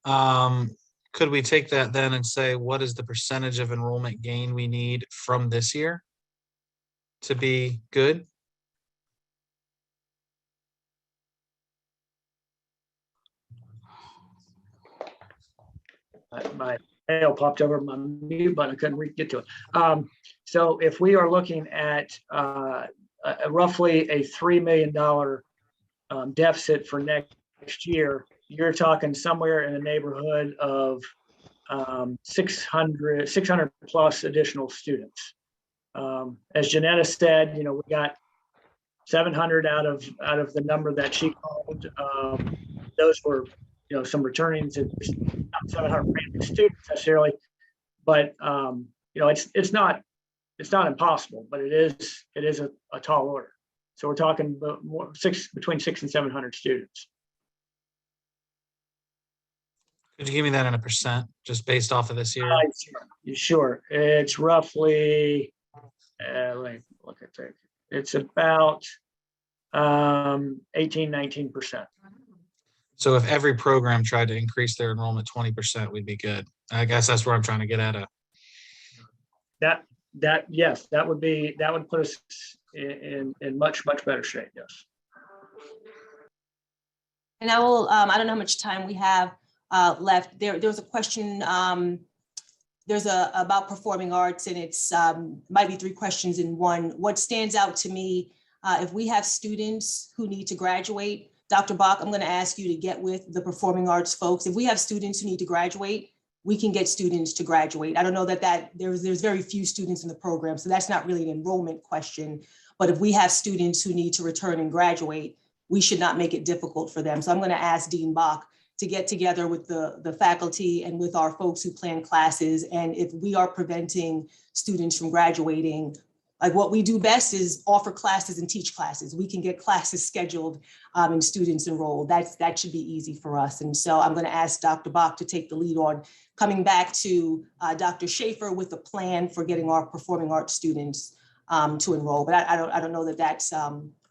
could we take that then and say, what is the percentage of enrollment gain we need from this year to be good? My mail popped over my mute button. I couldn't get to it. So if we are looking at roughly a $3 million deficit for next year, you're talking somewhere in the neighborhood of 600 plus additional students. As Janetta said, we got 700 out of the number that she called. Those were, some returning to not 700 random students necessarily, but it's not impossible, but it is a tall order. So we're talking between 600 and 700 students. Could you give me that in a percent, just based off of this year? Sure. It's roughly, let me look at that. It's about 18-19%. So if every program tried to increase their enrollment 20%, we'd be good. I guess that's where I'm trying to get at. Yes, that would put us in much better shape. Yes. And I will, I don't know how much time we have left. There was a question, about performing arts, and it's might be 3 questions in one. What stands out to me, if we have students who need to graduate, Dr. Bach, I'm going to ask you to get with the performing arts folks. If we have students who need to graduate, we can get students to graduate. I don't know that there's very few students in the program, so that's not really an enrollment question. But if we have students who need to return and graduate, we should not make it difficult for them. So I'm going to ask Dean Bach to get together with the faculty and with our folks who plan classes. And if we are preventing students from graduating, like what we do best is offer classes and teach classes. We can get classes scheduled and students enrolled. That should be easy for us. And so I'm going to ask Dr. Bach to take the lead on coming back to Dr. Schaefer with a plan for getting our performing arts students to enroll. But I don't know that that's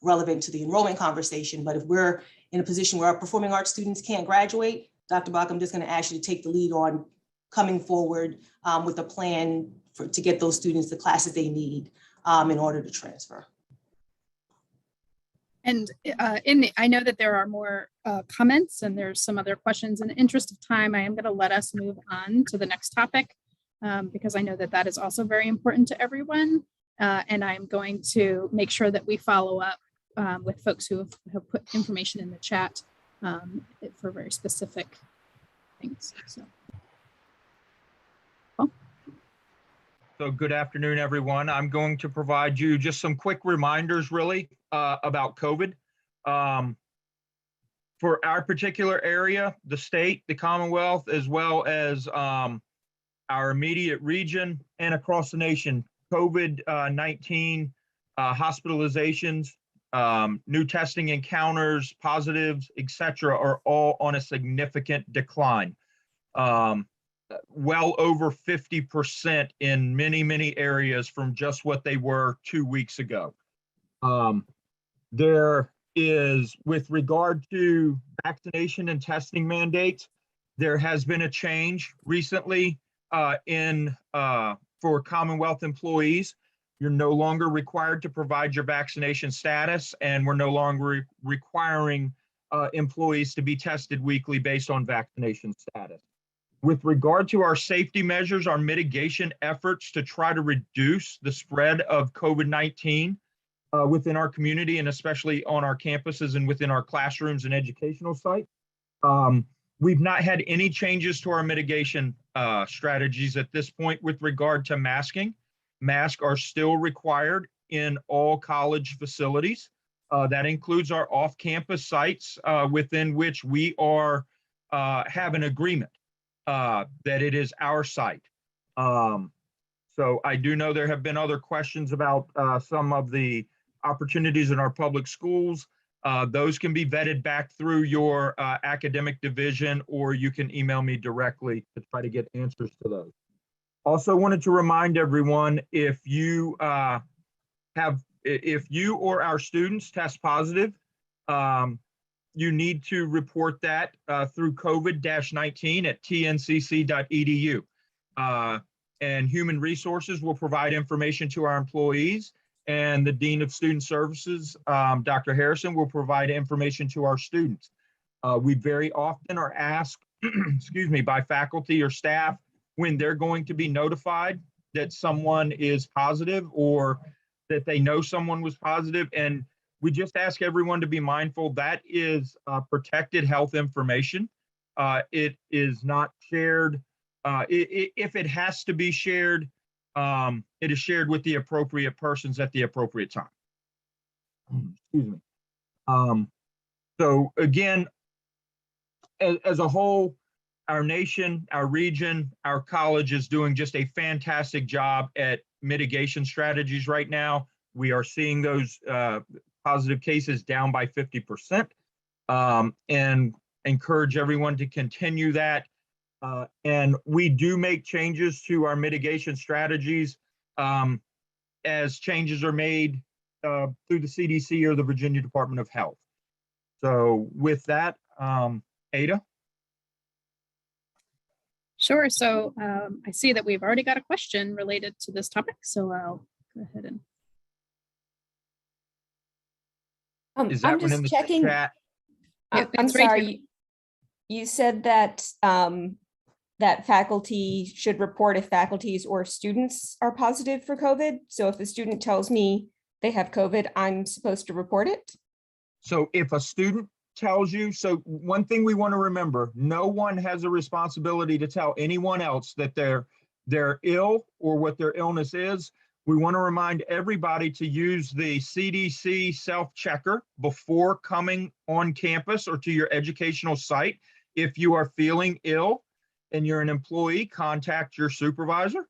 relevant to the enrollment conversation. But if we're in a position where our performing arts students can't graduate, Dr. Bach, I'm just going to ask you to take the lead on coming forward with a plan to get those students the classes they need in order to transfer. And I know that there are more comments and there's some other questions. In the interest of time, I am going to let us move on to the next topic because I know that is also very important to everyone. And I'm going to make sure that we follow up with folks who have put information in the chat for very specific things. So good afternoon, everyone. I'm going to provide you just some quick reminders really about COVID. For our particular area, the state, the Commonwealth, as well as our immediate region and across the nation, COVID-19 hospitalizations, new testing encounters, positives, etc., are all on a significant decline. Well over 50% in many areas from just what they were 2 weeks ago. There is, with regard to vaccination and testing mandates, there has been a change recently for Commonwealth employees. You're no longer required to provide your vaccination status, and we're no longer requiring employees to be tested weekly based on vaccination status. With regard to our safety measures, our mitigation efforts to try to reduce the spread of COVID-19 within our community and especially on our campuses and within our classrooms and educational sites, we've not had any changes to our mitigation strategies at this point with regard to masking. Masks are still required in all college facilities. That includes our off-campus sites within which we have an agreement that it is our site. So I do know there have been other questions about some of the opportunities in our public schools. Those can be vetted back through your academic division, or you can email me directly to try to get answers to those. Also wanted to remind everyone, if you or our students test positive, you need to report that through COVID-19 at tncc.edu. And Human Resources will provide information to our employees, and the Dean of Student Services, Dr. Harrison, will provide information to our students. We very often are asked, excuse me, by faculty or staff when they're going to be notified that someone is positive or that they know someone was positive. And we just ask everyone to be mindful that is protected health information. It is not shared. If it has to be shared, it is shared with the appropriate persons at the appropriate time. Excuse me. So again, as a whole, our nation, our region, our college is doing just a fantastic job at mitigation strategies right now. We are seeing those positive cases down by 50%, and encourage everyone to continue that. And we do make changes to our mitigation strategies as changes are made through the CDC or the Virginia Department of Health. So with that, Ada? Sure. So I see that we've already got a question related to this topic, so I'll go ahead and. Is that I'm one in just the checking. chat? Yep, I'm it's right sorry. here. You said that that faculty should report if faculties or students are positive for COVID. So if a student tells me they have COVID, I'm supposed to report it? So if a student tells you, so one thing we want to remember, no one has a responsibility to tell anyone else that they're ill or what their illness is. We want to remind everybody to use the CDC Self Checker before coming on campus or to your educational site. If you are feeling ill and you're an employee, contact your supervisor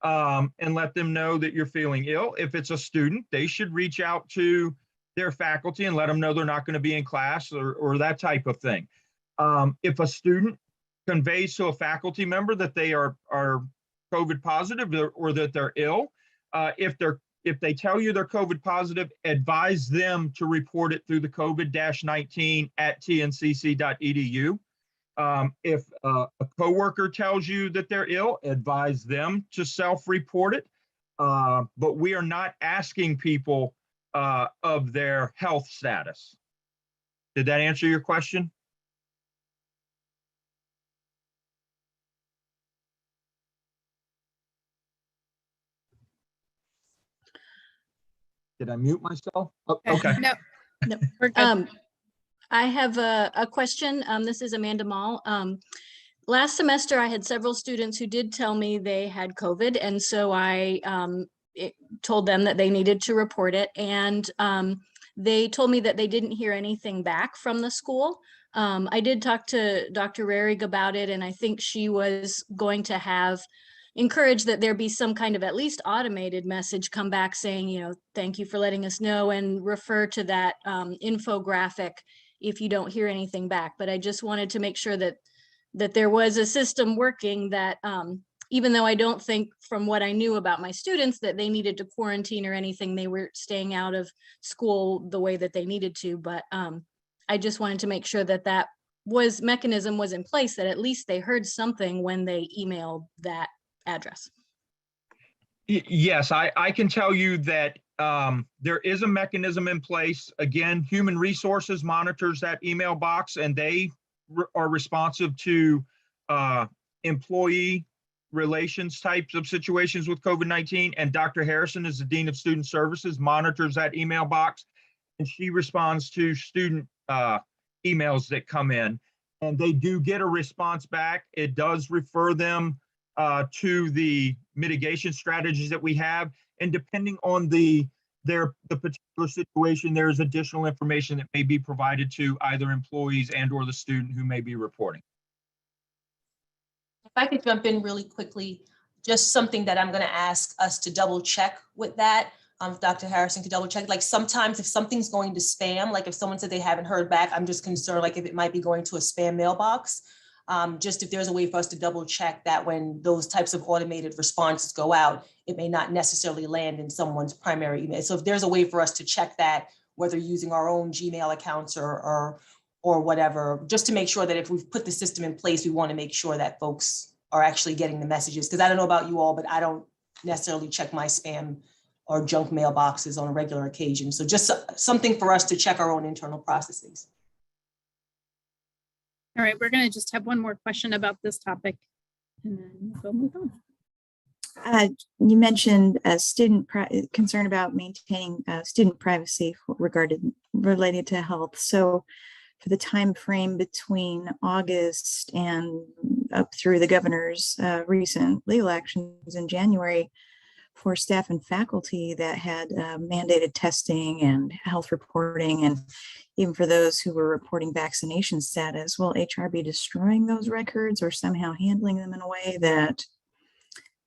and let them know that you're feeling ill. If it's a student, they should reach out to their faculty and let them know they're not going to be in class or that type of thing. If a student conveys to a faculty member that they are COVID positive or that they're ill, if they tell you they're COVID positive, advise them to report it through the COVID-19 at tncc.edu. If a coworker tells you that they're ill, advise them to self-report it. But we are not asking people of their health status. Did that answer your question? Did I mute myself? Oh, okay. No, no, we're good. I have a question. This is Amanda Mall. Last semester, I had several students who did tell me they had COVID, and so I told them that they needed to report it. And they told me that they didn't hear anything back from the school. I did talk to Dr. Rarig about it, and I think she was going to have encouraged that there be some kind of at least automated message come back saying, you know, thank you for letting us know, and refer to that infographic if you don't hear anything back. But I just wanted to make sure that there was a system working that even though I don't think from what I knew about my students that they needed to quarantine or anything, they were staying out of school the way that they needed to. But I just wanted to make sure that that mechanism was in place, that at least they heard something when they emailed that address. Yes, I can tell you that there is a mechanism in place. Again, Human Resources monitors that email box, and they are responsive to employee relations types of situations with COVID-19. And Dr. Harrison is the Dean of Student Services, monitors that email box, and she responds to student emails that come in. And they do get a response back. It does refer them to the mitigation strategies that we have. And depending on the particular situation, there's additional information that may be provided to either employees and or the student who may be reporting. If I could jump in really quickly, just something that I'm going to ask us to double check with that. If Dr. Harrison could double check, like sometimes if something's going to spam, like if someone said they haven't heard back, I'm just concerned like if it might be going to a spam mailbox. Just if there's a way for us to double check that when those types of automated responses go out, it may not necessarily land in someone's primary email. So if there's a way for us to check that, whether using our own Gmail accounts or or whatever, just to make sure that if we've put the system in place, we want to make sure that folks are actually getting the messages. Because I don't know about you all, but I don't necessarily check my spam or junk mailboxes on a regular occasion. So just something for us to check our own internal processes. All right, we're going to just have one more question about this topic and then we'll move on. You mentioned a concern about maintaining student privacy related to health. So for the time frame between August and up through the governor's recent legal actions in January for staff and faculty that had mandated testing and health reporting, and even for those who were reporting vaccination status, will HR be destroying those records or somehow handling them in a way that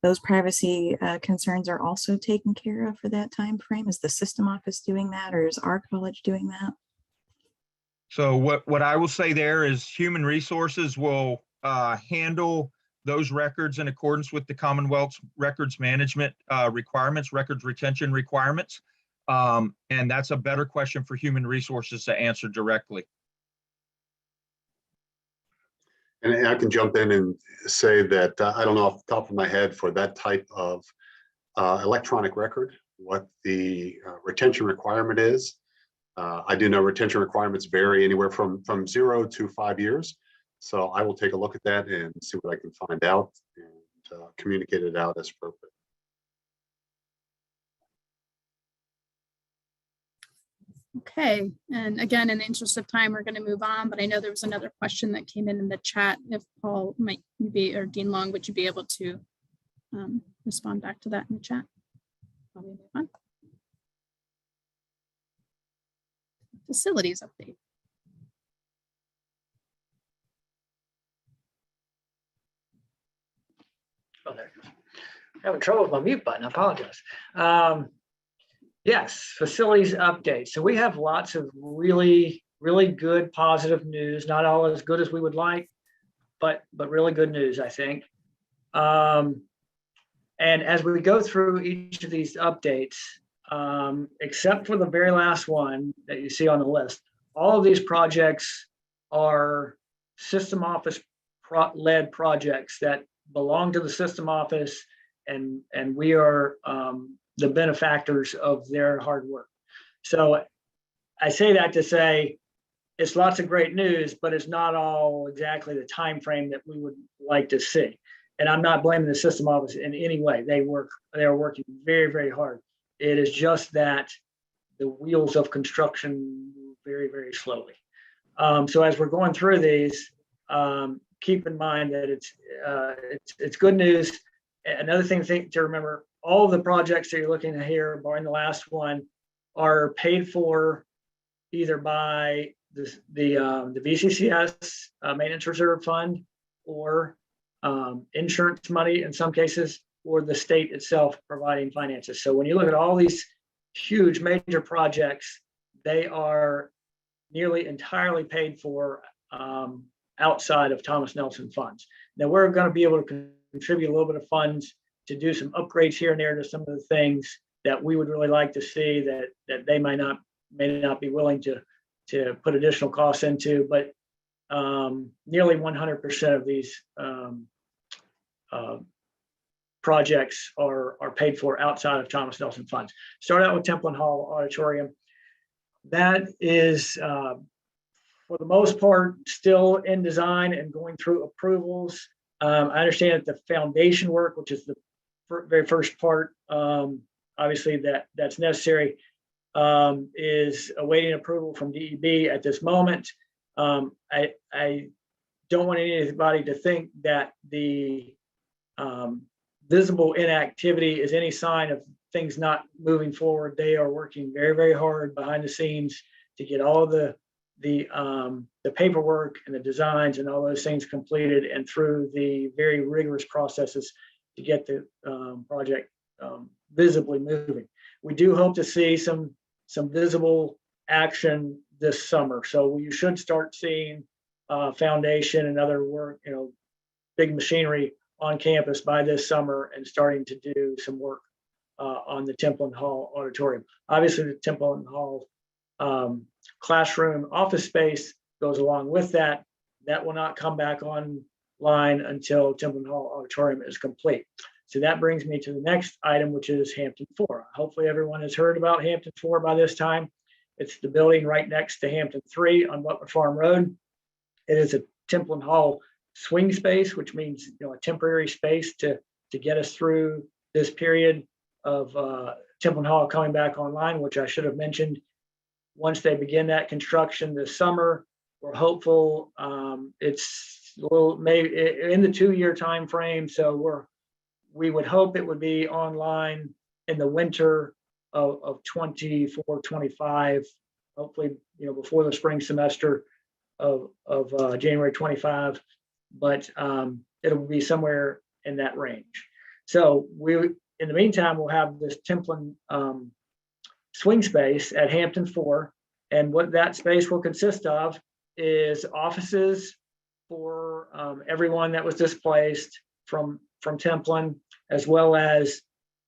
those privacy concerns are also taken care of for that time frame? Is the system office doing that, or is our college doing that? So what I will say there is human resources will handle those records in accordance with the Commonwealth's records management requirements, records retention requirements. And that's a better question for human resources to answer directly. And I can jump in and say that I don't know off the top of my head for that type of electronic record, what the retention requirement is. I do know retention requirements vary anywhere from 0 to 5 years. So I will take a look at that and see what I can find out and communicate it out as appropriate. Okay, and again, in the interest of time, we're going to move on, but I know there was another question that came in the chat. If Paul might be, or Dean Long, would you be able to respond back to that in the chat? While we move on. Facilities update. Oh, there it goes. Having trouble with my mute button. I apologize. Yes, facilities update. So we have lots of really good positive news. Not all as good as we would like, but really good news, I think. And as we go through each of these updates, except for the very last one that you see on the list, all of these projects are system office led projects that belong to the system office, and we are the benefactors of their hard work. So I say that to say it's lots of great news, but it's not all exactly the time frame that we would like to see. And I'm not blaming the system office in any way. They are working very hard. It is just that the wheels of construction move very slowly. So as we're going through these, keep in mind that it's good news. Another thing to remember, all of the projects that you're looking at here, barring the last one, are paid for either by the VCCS Maintenance Reserve Fund, or insurance money in some cases, or the state itself providing finances. So when you look at all these huge major projects, they are nearly entirely paid for outside of Thomas Nelson funds. Now we're going to be able to contribute a little bit of funds to do some upgrades here and there to some of the things that we would really like to see that they may not be willing to put additional costs into, but nearly 100% of these projects are paid for outside of Thomas Nelson funds. Start out with Temple Hall Auditorium. That is, for the most part, still in design and going through approvals. I understand that the foundation work, which is the very first part, obviously that's necessary, is awaiting approval from DEB at this moment. I don't want anybody to think that the visible inactivity is any sign of things not moving forward. They are working very hard behind the scenes to get all the paperwork and the designs and all those things completed, and through the very rigorous processes to get the project visibly moving. We do hope to see some visible action this summer. So you should start seeing foundation and other work, big machinery on campus by this summer, and starting to do some work on the Temple Hall Auditorium. Obviously, the Temple Hall classroom office space goes along with that, that will not come back online until Templin Hall Auditorium is complete. So that brings me to the next item, which is Hampton 4. Hopefully everyone has heard about Hampton 4 by this time. It's the building right next to Hampton 3 on Butler Farm Road. It is a Templin Hall swing space, which means a temporary space to get us through this period of Templin Hall coming back online, which I should have mentioned. Once they begin that construction this summer, we're hopeful it's a little maybe in the 2-year time frame. So we would hope it would be online in the winter of 24, 25, hopefully, before the spring semester of January 25, but it'll be somewhere in that range. So in the meantime, we'll have this Templin swing space at Hampton 4. And what that space will consist of is offices for everyone that was displaced from Templin, as well as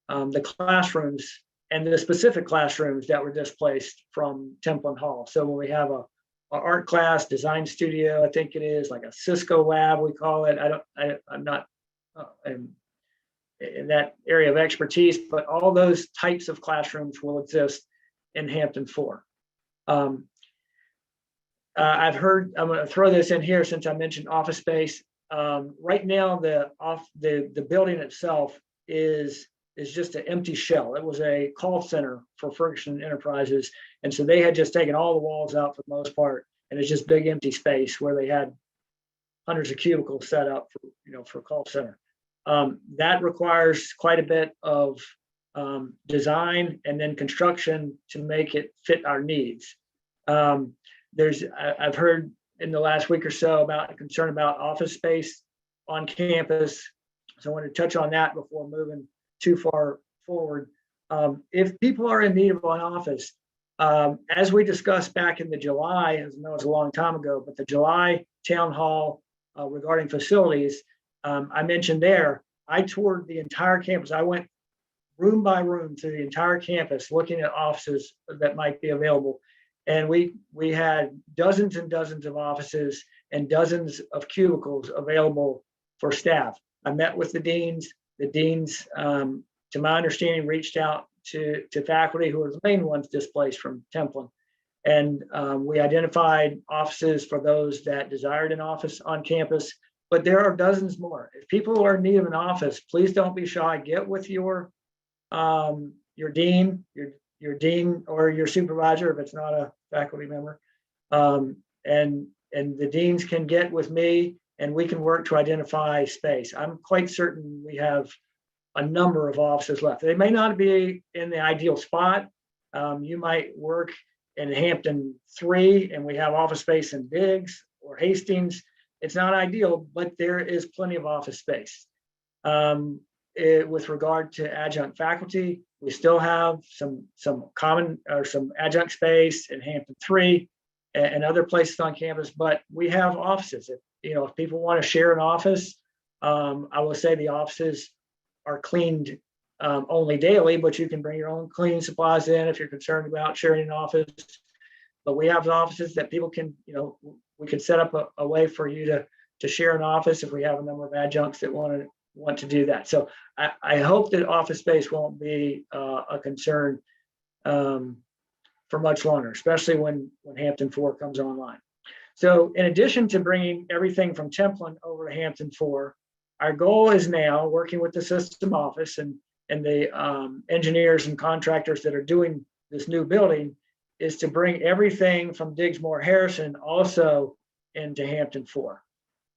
the classrooms and the specific classrooms that were displaced from Templin Hall. So when we have a art class, design studio, I think it is like a Cisco lab, we call it. I'm not in that area of expertise, but all those types of classrooms will exist in Hampton 4. I've heard, I'm going to throw this in here since I mentioned office space. Right now, the building itself is just an empty shell. It was a call center for Ferguson Enterprises, and so they had just taken all the walls out for the most part, and it's just big empty space where they had hundreds of cubicles set up for call center. That requires quite a bit of design and then construction to make it fit our needs. I've heard in the last week or so about a concern about office space on campus. So I want to touch on that before moving too far forward. If people are in need of an office, as we discussed back in the July, as I know it's a long time ago, but the July town hall regarding facilities, I mentioned there, I toured the entire campus. I went room by room through the entire campus, looking at offices that might be available. And we had dozens and dozens of offices and dozens of cubicles available for staff. I met with the deans. The deans, to my understanding, reached out to faculty who were the main ones displaced from Templin. And we identified offices for those that desired an office on campus, but there are dozens more. If people are in need of an office, please don't be shy. Get with your dean, your dean or your supervisor if it's not a faculty member, and the deans can get with me and we can work to identify space. I'm quite certain we have a number of offices left. They may not be in the ideal spot. You might work in Hampton 3 and we have office space in Biggs or Hastings. It's not ideal, but there is plenty of office space. With regard to adjunct faculty, we still have some common or some adjunct space in Hampton 3 and other places on campus, but we have offices. If people want to share an office, I will say the offices are cleaned only daily, but you can bring your own cleaning supplies in if you're concerned about sharing an office. But we have offices that people can, we could set up a way for you to share an office if we have a number of adjuncts that want to do that. So I hope that office space won't be a concern for much longer, especially when Hampton 4 comes online. So in addition to bringing everything from Templin over to Hampton 4, our goal is now working with the system office and the engineers and contractors that are doing this new building is to bring everything from Diggs-Moore Harrison also into Hampton 4.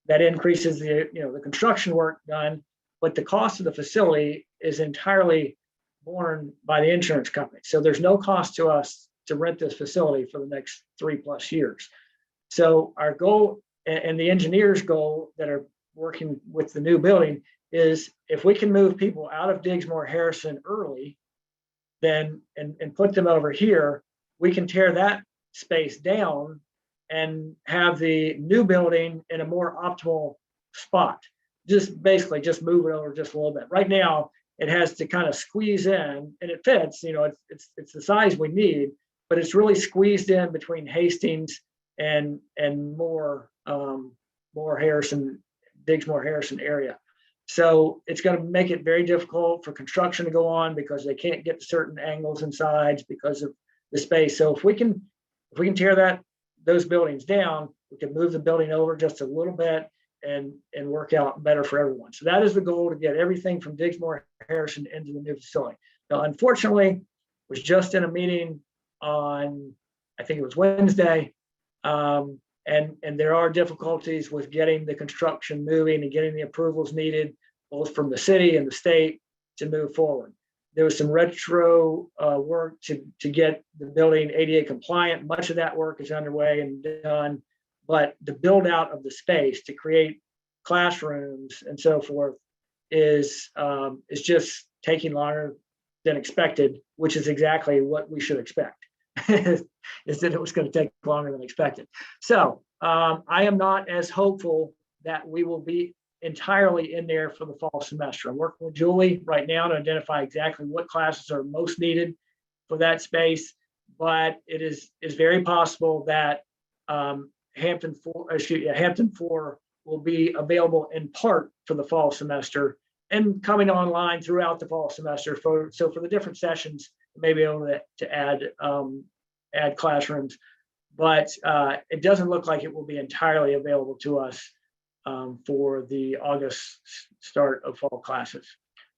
That increases the construction work done, but the cost of the facility is entirely borne by the insurance company. So there's no cost to us to rent this facility for the next 3+ years. So our goal and the engineers' goal that are working with the new building is if we can move people out of Diggs-Moore Harrison early, then and put them over here, we can tear that space down and have the new building in a more optimal spot. Just basically just move it over just a little bit. Right now, it has to kind of squeeze in, and it fits. It's the size we need, but it's really squeezed in between Hastings and more Digsmore Harrison area. So it's going to make it very difficult for construction to go on because they can't get to certain angles and sides because of the space. So if we can tear those buildings down, we can move the building over just a little bit and work out better for everyone. So that is the goal, to get everything from Digsmore Harrison into the new facility. Now, unfortunately, was just in a meeting on, I think it was Wednesday, and there are difficulties with getting the construction moving and getting the approvals needed, both from the city and the state, to move forward. There was some retro work to get the building ADA compliant. Much of that work is underway and done, but the build out of the space to create classrooms and so forth is just taking longer than expected, which is exactly what we should expect. Is that it was going to take longer than expected. So I am not as hopeful that we will be entirely in there for the fall semester. I'm working with Julie right now to identify exactly what classes are most needed for that space, but it is very possible that Hampton 4 will be available in part for the fall semester and coming online throughout the fall semester. So for the different sessions, may be able to add classrooms, but it doesn't look like it will be entirely available to us for the August start of fall classes.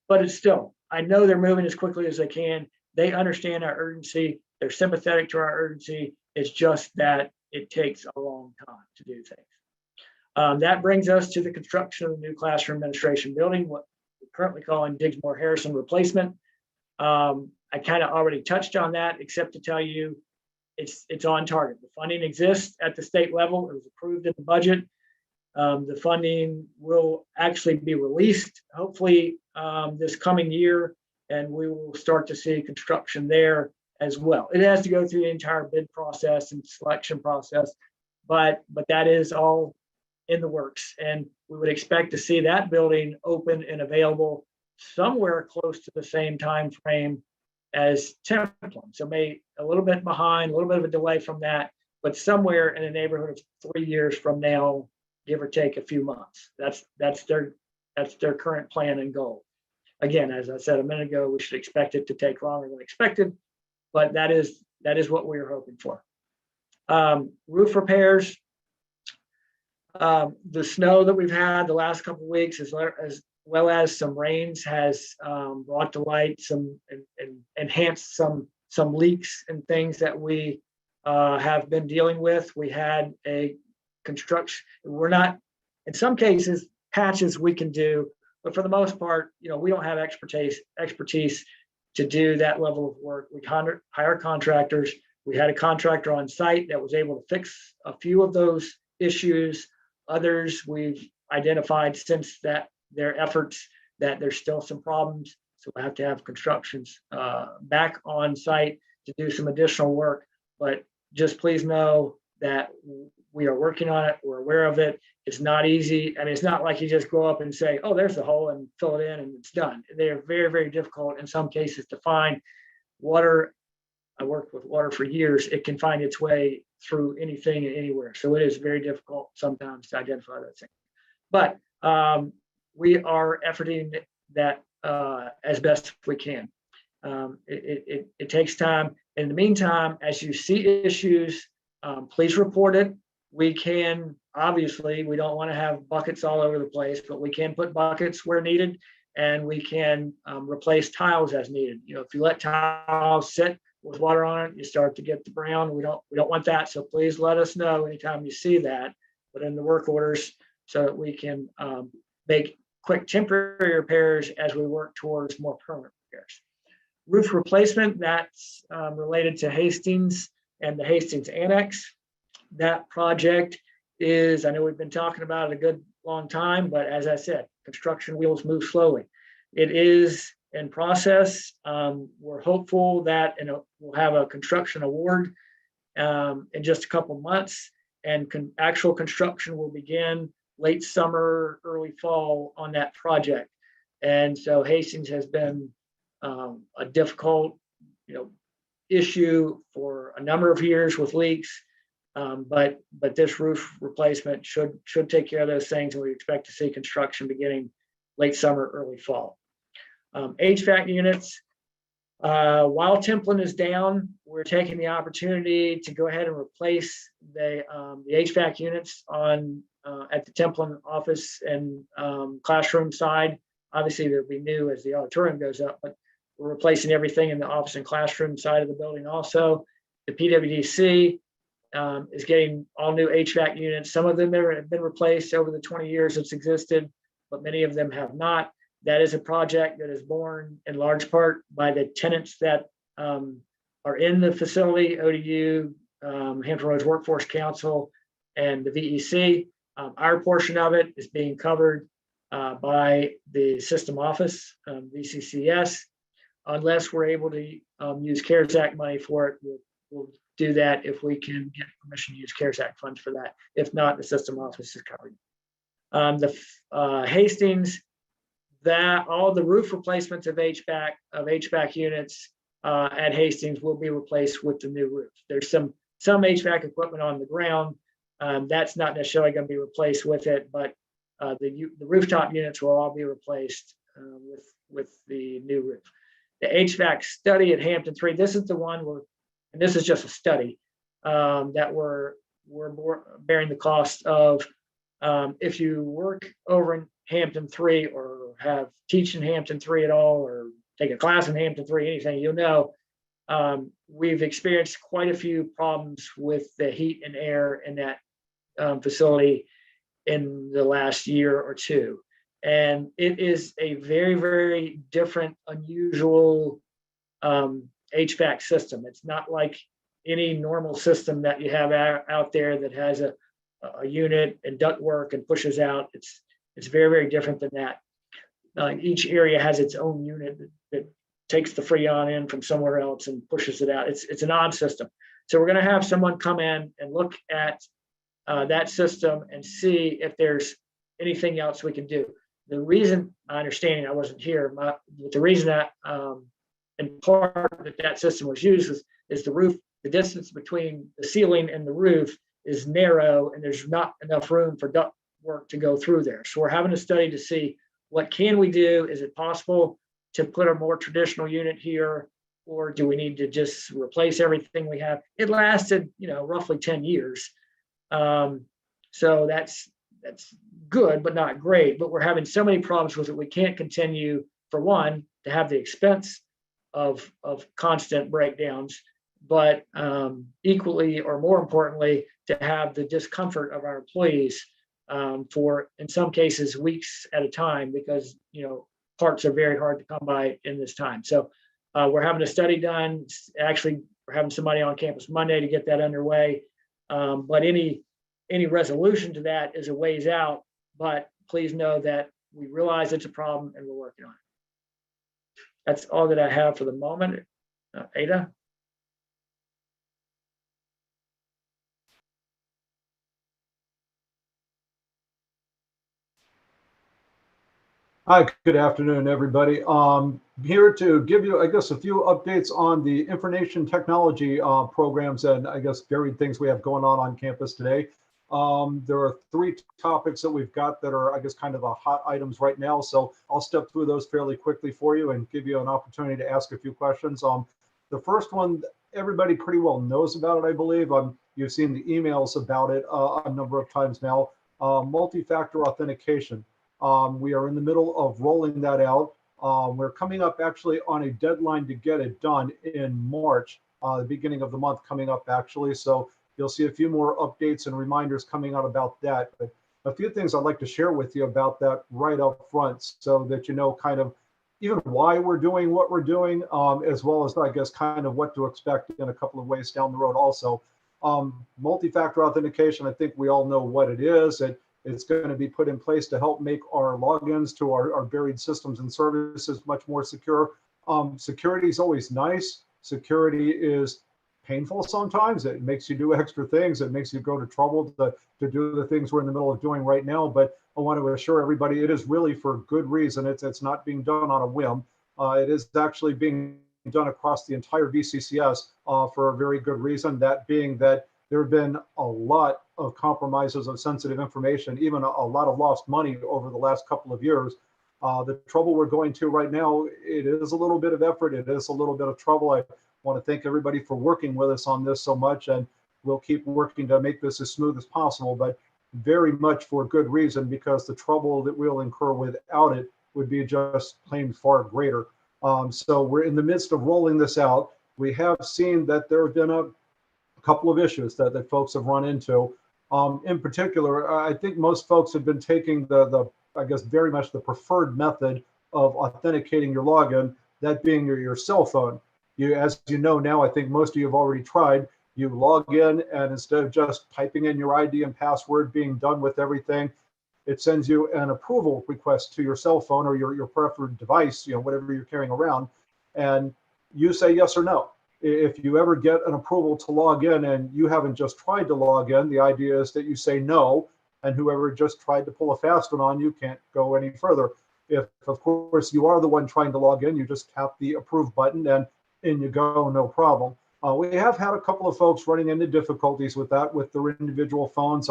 But it's still, I know they're moving as quickly as they can. They understand our urgency. They're sympathetic to our urgency. It's just that it takes a long time to do things. That brings us to the construction of the new classroom administration building, what we're currently calling Digsmore Harrison replacement. I kind of already touched on that, except to tell you it's on target. The funding exists at the state level. It was approved in the budget. The funding will actually be released, hopefully this coming year, and we will start to see construction there as well. It has to go through the entire bid process and selection process, but that is all in the works. And we would expect to see that building open and available somewhere close to the same time frame as Templin. So maybe a little bit behind, a little bit of a delay from that, but somewhere in the neighborhood of 3 years from now, give or take a few months. That's their current plan and goal. Again, as I said a minute ago, we should expect it to take longer than expected, but that is what we are hoping for. Roof repairs. The snow that we've had the last couple of weeks, as well as some rains, has brought to light some and enhanced some leaks and things that we have been dealing with. We had a construction. We're not, in some cases, patches we can do, but for the most part, we don't have expertise to do that level of work. We hire contractors. We had a contractor on site that was able to fix a few of those issues. Others we've identified since their efforts that there's still some problems. So we have to have constructions back on site to do some additional work. But just please know that we are working on it. We're aware of it. It's not easy. I mean, it's not like you just go up and say, oh, there's the hole and fill it in and it's done. They're very, very difficult in some cases to find. Water, I worked with water for years. It can find its way through anything and anywhere. So it is very difficult sometimes to identify that thing. But we are efforting that as best we can. It takes time. In the meantime, as you see issues, please report it. We can, obviously, we don't want to have buckets all over the place, but we can put buckets where needed, and we can replace tiles as needed. If you let tiles sit with water on it, you start to get the brown. We don't want that. So please let us know anytime you see that, put in the work orders so that we can make quick temporary repairs as we work towards more permanent repairs. Roof replacement, that's related to Hastings and the Hastings Annex. That project is, I know we've been talking about it a good long time, but as I said, construction wheels move slowly. It is in process. We're hopeful that we'll have a construction award in just a couple months, and actual construction will begin late summer, early fall on that project. And so Hastings has been a difficult, issue for a number of years with leaks. But this roof replacement should take care of those things, and we expect to see construction beginning late summer, early fall. HVAC units, while Templin is down, we're taking the opportunity to go ahead and replace the HVAC units on at the Templin office and classroom side. Obviously, they'll be new as the auditorium goes up, but we're replacing everything in the office and classroom side of the building also. The PWDC is getting all new HVAC units. Some of them have been replaced over the 20 years it's existed, but many of them have not. That is a project that is born in large part by the tenants that are in the facility, ODU, Hampton Roads Workforce Council, and the VEC. Our portion of it is being covered by the system office, VCCS. Unless we're able to use CARES Act money for it, we'll do that if we can get permission to use CARES Act funds for that. If not, the system office is covered. The Hastings, that all the roof replacements of HVAC units at Hastings will be replaced with the new roof. There's some HVAC equipment on the ground that's not necessarily going to be replaced with it, but the rooftop units will all be replaced with the new roof. The HVAC study at Hampton 3, this is the one where, and this is just a study that we're bearing the cost of. If you work over in Hampton 3 or teach in Hampton 3 at all, or take a class in Hampton 3, anything, you'll know we've experienced quite a few problems with the heat and air in that facility in the last year or two. And it is a very, very different, unusual HVAC system. It's not like any normal system that you have out there that has a unit and ductwork and pushes out. It's very, very different than that. Each area has its own unit that takes the Freon in from somewhere else and pushes it out. It's an odd system. So we're going to have someone come in and look at that system and see if there's anything else we can do. The reason, my understanding, I wasn't here, the reason that in part that system was used is the roof, the distance between the ceiling and the roof is narrow, and there's not enough room for duct work to go through there. So we're having a study to see what can we do. Is it possible to put a more traditional unit here, or do we need to just replace everything we have? It lasted, roughly 10 years. So that's good, but not great. But we're having so many problems with it. We can't continue, for one, to have the expense of constant breakdowns, but equally or more importantly, to have the discomfort of our employees for, in some cases, weeks at a time, because parts are very hard to come by in this time. So we're having a study done. Actually, we're having somebody on campus Monday to get that underway. But any resolution to that is a ways out. But please know that we realize it's a problem and we're working on it. That's all that I have for the moment. Ada? Hi, good afternoon, everybody. Here to give you, I guess, a few updates on the information technology programs and, I guess, varied things we have going on campus today. There are 3 topics that we've got that are, I guess, kind of the hot items right now. So I'll step through those fairly quickly for you and give you an opportunity to ask a few questions. The first one, everybody pretty well knows about it, I believe. You've seen the emails about it a number of times now. Multi-factor authentication. We are in the middle of rolling that out. We're coming up actually on a deadline to get it done in March, the beginning of the month coming up actually. So you'll see a few more updates and reminders coming out about that. But a few things I'd like to share with you about that right up front, so that you know kind of even why we're doing what we're doing, as well as, I guess, kind of what to expect in a couple of ways down the road also. Multi-factor authentication, I think we all know what it is. It's going to be put in place to help make our logins to our varied systems and services much more secure. Security is always nice. Security is painful sometimes. It makes you do extra things. It makes you go to trouble to do the things we're in the middle of doing right now. But I want to assure everybody it is really for good reason. It's not being done on a whim. It is actually being done across the entire VCCS for a very good reason, that being that there have been a lot of compromises of sensitive information, even a lot of lost money over the last couple of years. The trouble we're going to right now, it is a little bit of effort. It is a little bit of trouble. I want to thank everybody for working with us on this so much, and we'll keep working to make this as smooth as possible, but very much for good reason, because the trouble that we'll incur without it would be just plain far greater. So we're in the midst of rolling this out. We have seen that there have been a couple of issues that folks have run into. In particular, I think most folks have been taking I guess, very much the preferred method of authenticating your login, that being your cell phone. As you know now, I think most of you have already tried, you log in, and instead of just typing in your ID and password, being done with everything, it sends you an approval request to your cell phone or your preferred device, whatever you're carrying around, and you say yes or no. If you ever get an approval to log in and you haven't just tried to log in, the idea is that you say no, and whoever just tried to pull a fast one on you can't go any further. If, of course, you are the one trying to log in, you just tap the approve button and in you go, no problem. We have had a couple of folks running into difficulties with that with their individual phones,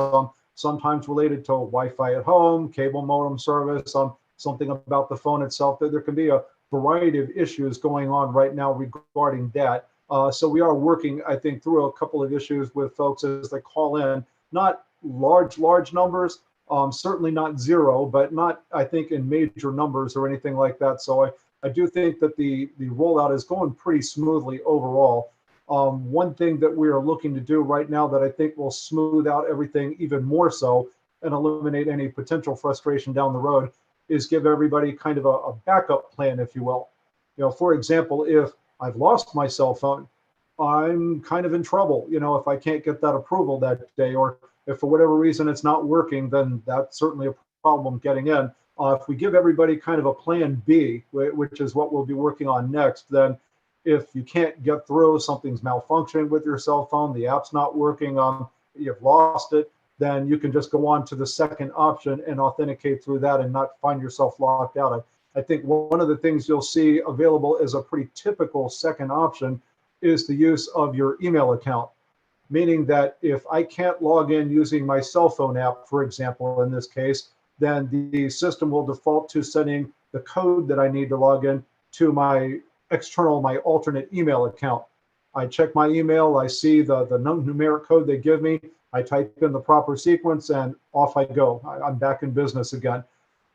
sometimes related to Wi-Fi at home, cable modem service, something about the phone itself. There can be a variety of issues going on right now regarding that. So we are working, I think, through a couple of issues with folks as they call in. Not large numbers, certainly not zero, but not, I think, in major numbers or anything like that. So I do think that the rollout is going pretty smoothly overall. One thing that we are looking to do right now that I think will smooth out everything even more so and eliminate any potential frustration down the road is give everybody kind of a backup plan, if you will. For example, if I've lost my cell phone, I'm kind of in trouble, if I can't get that approval that day, or if for whatever reason it's not working, then that's certainly a problem getting in. If we give everybody kind of a plan B, which is what we'll be working on next, then if you can't get through, something's malfunctioning with your cell phone, the app's not working, you've lost it, then you can just go on to the second option and authenticate through that and not find yourself locked out. I think one of the things you'll see available as a pretty typical second option is the use of your email account, meaning that if I can't log in using my cell phone app, for example, in this case, then the system will default to sending the code that I need to log in to my alternate email account. I check my email, I see the numeric code they give me, I type in the proper sequence, and off I go. I'm back in business again.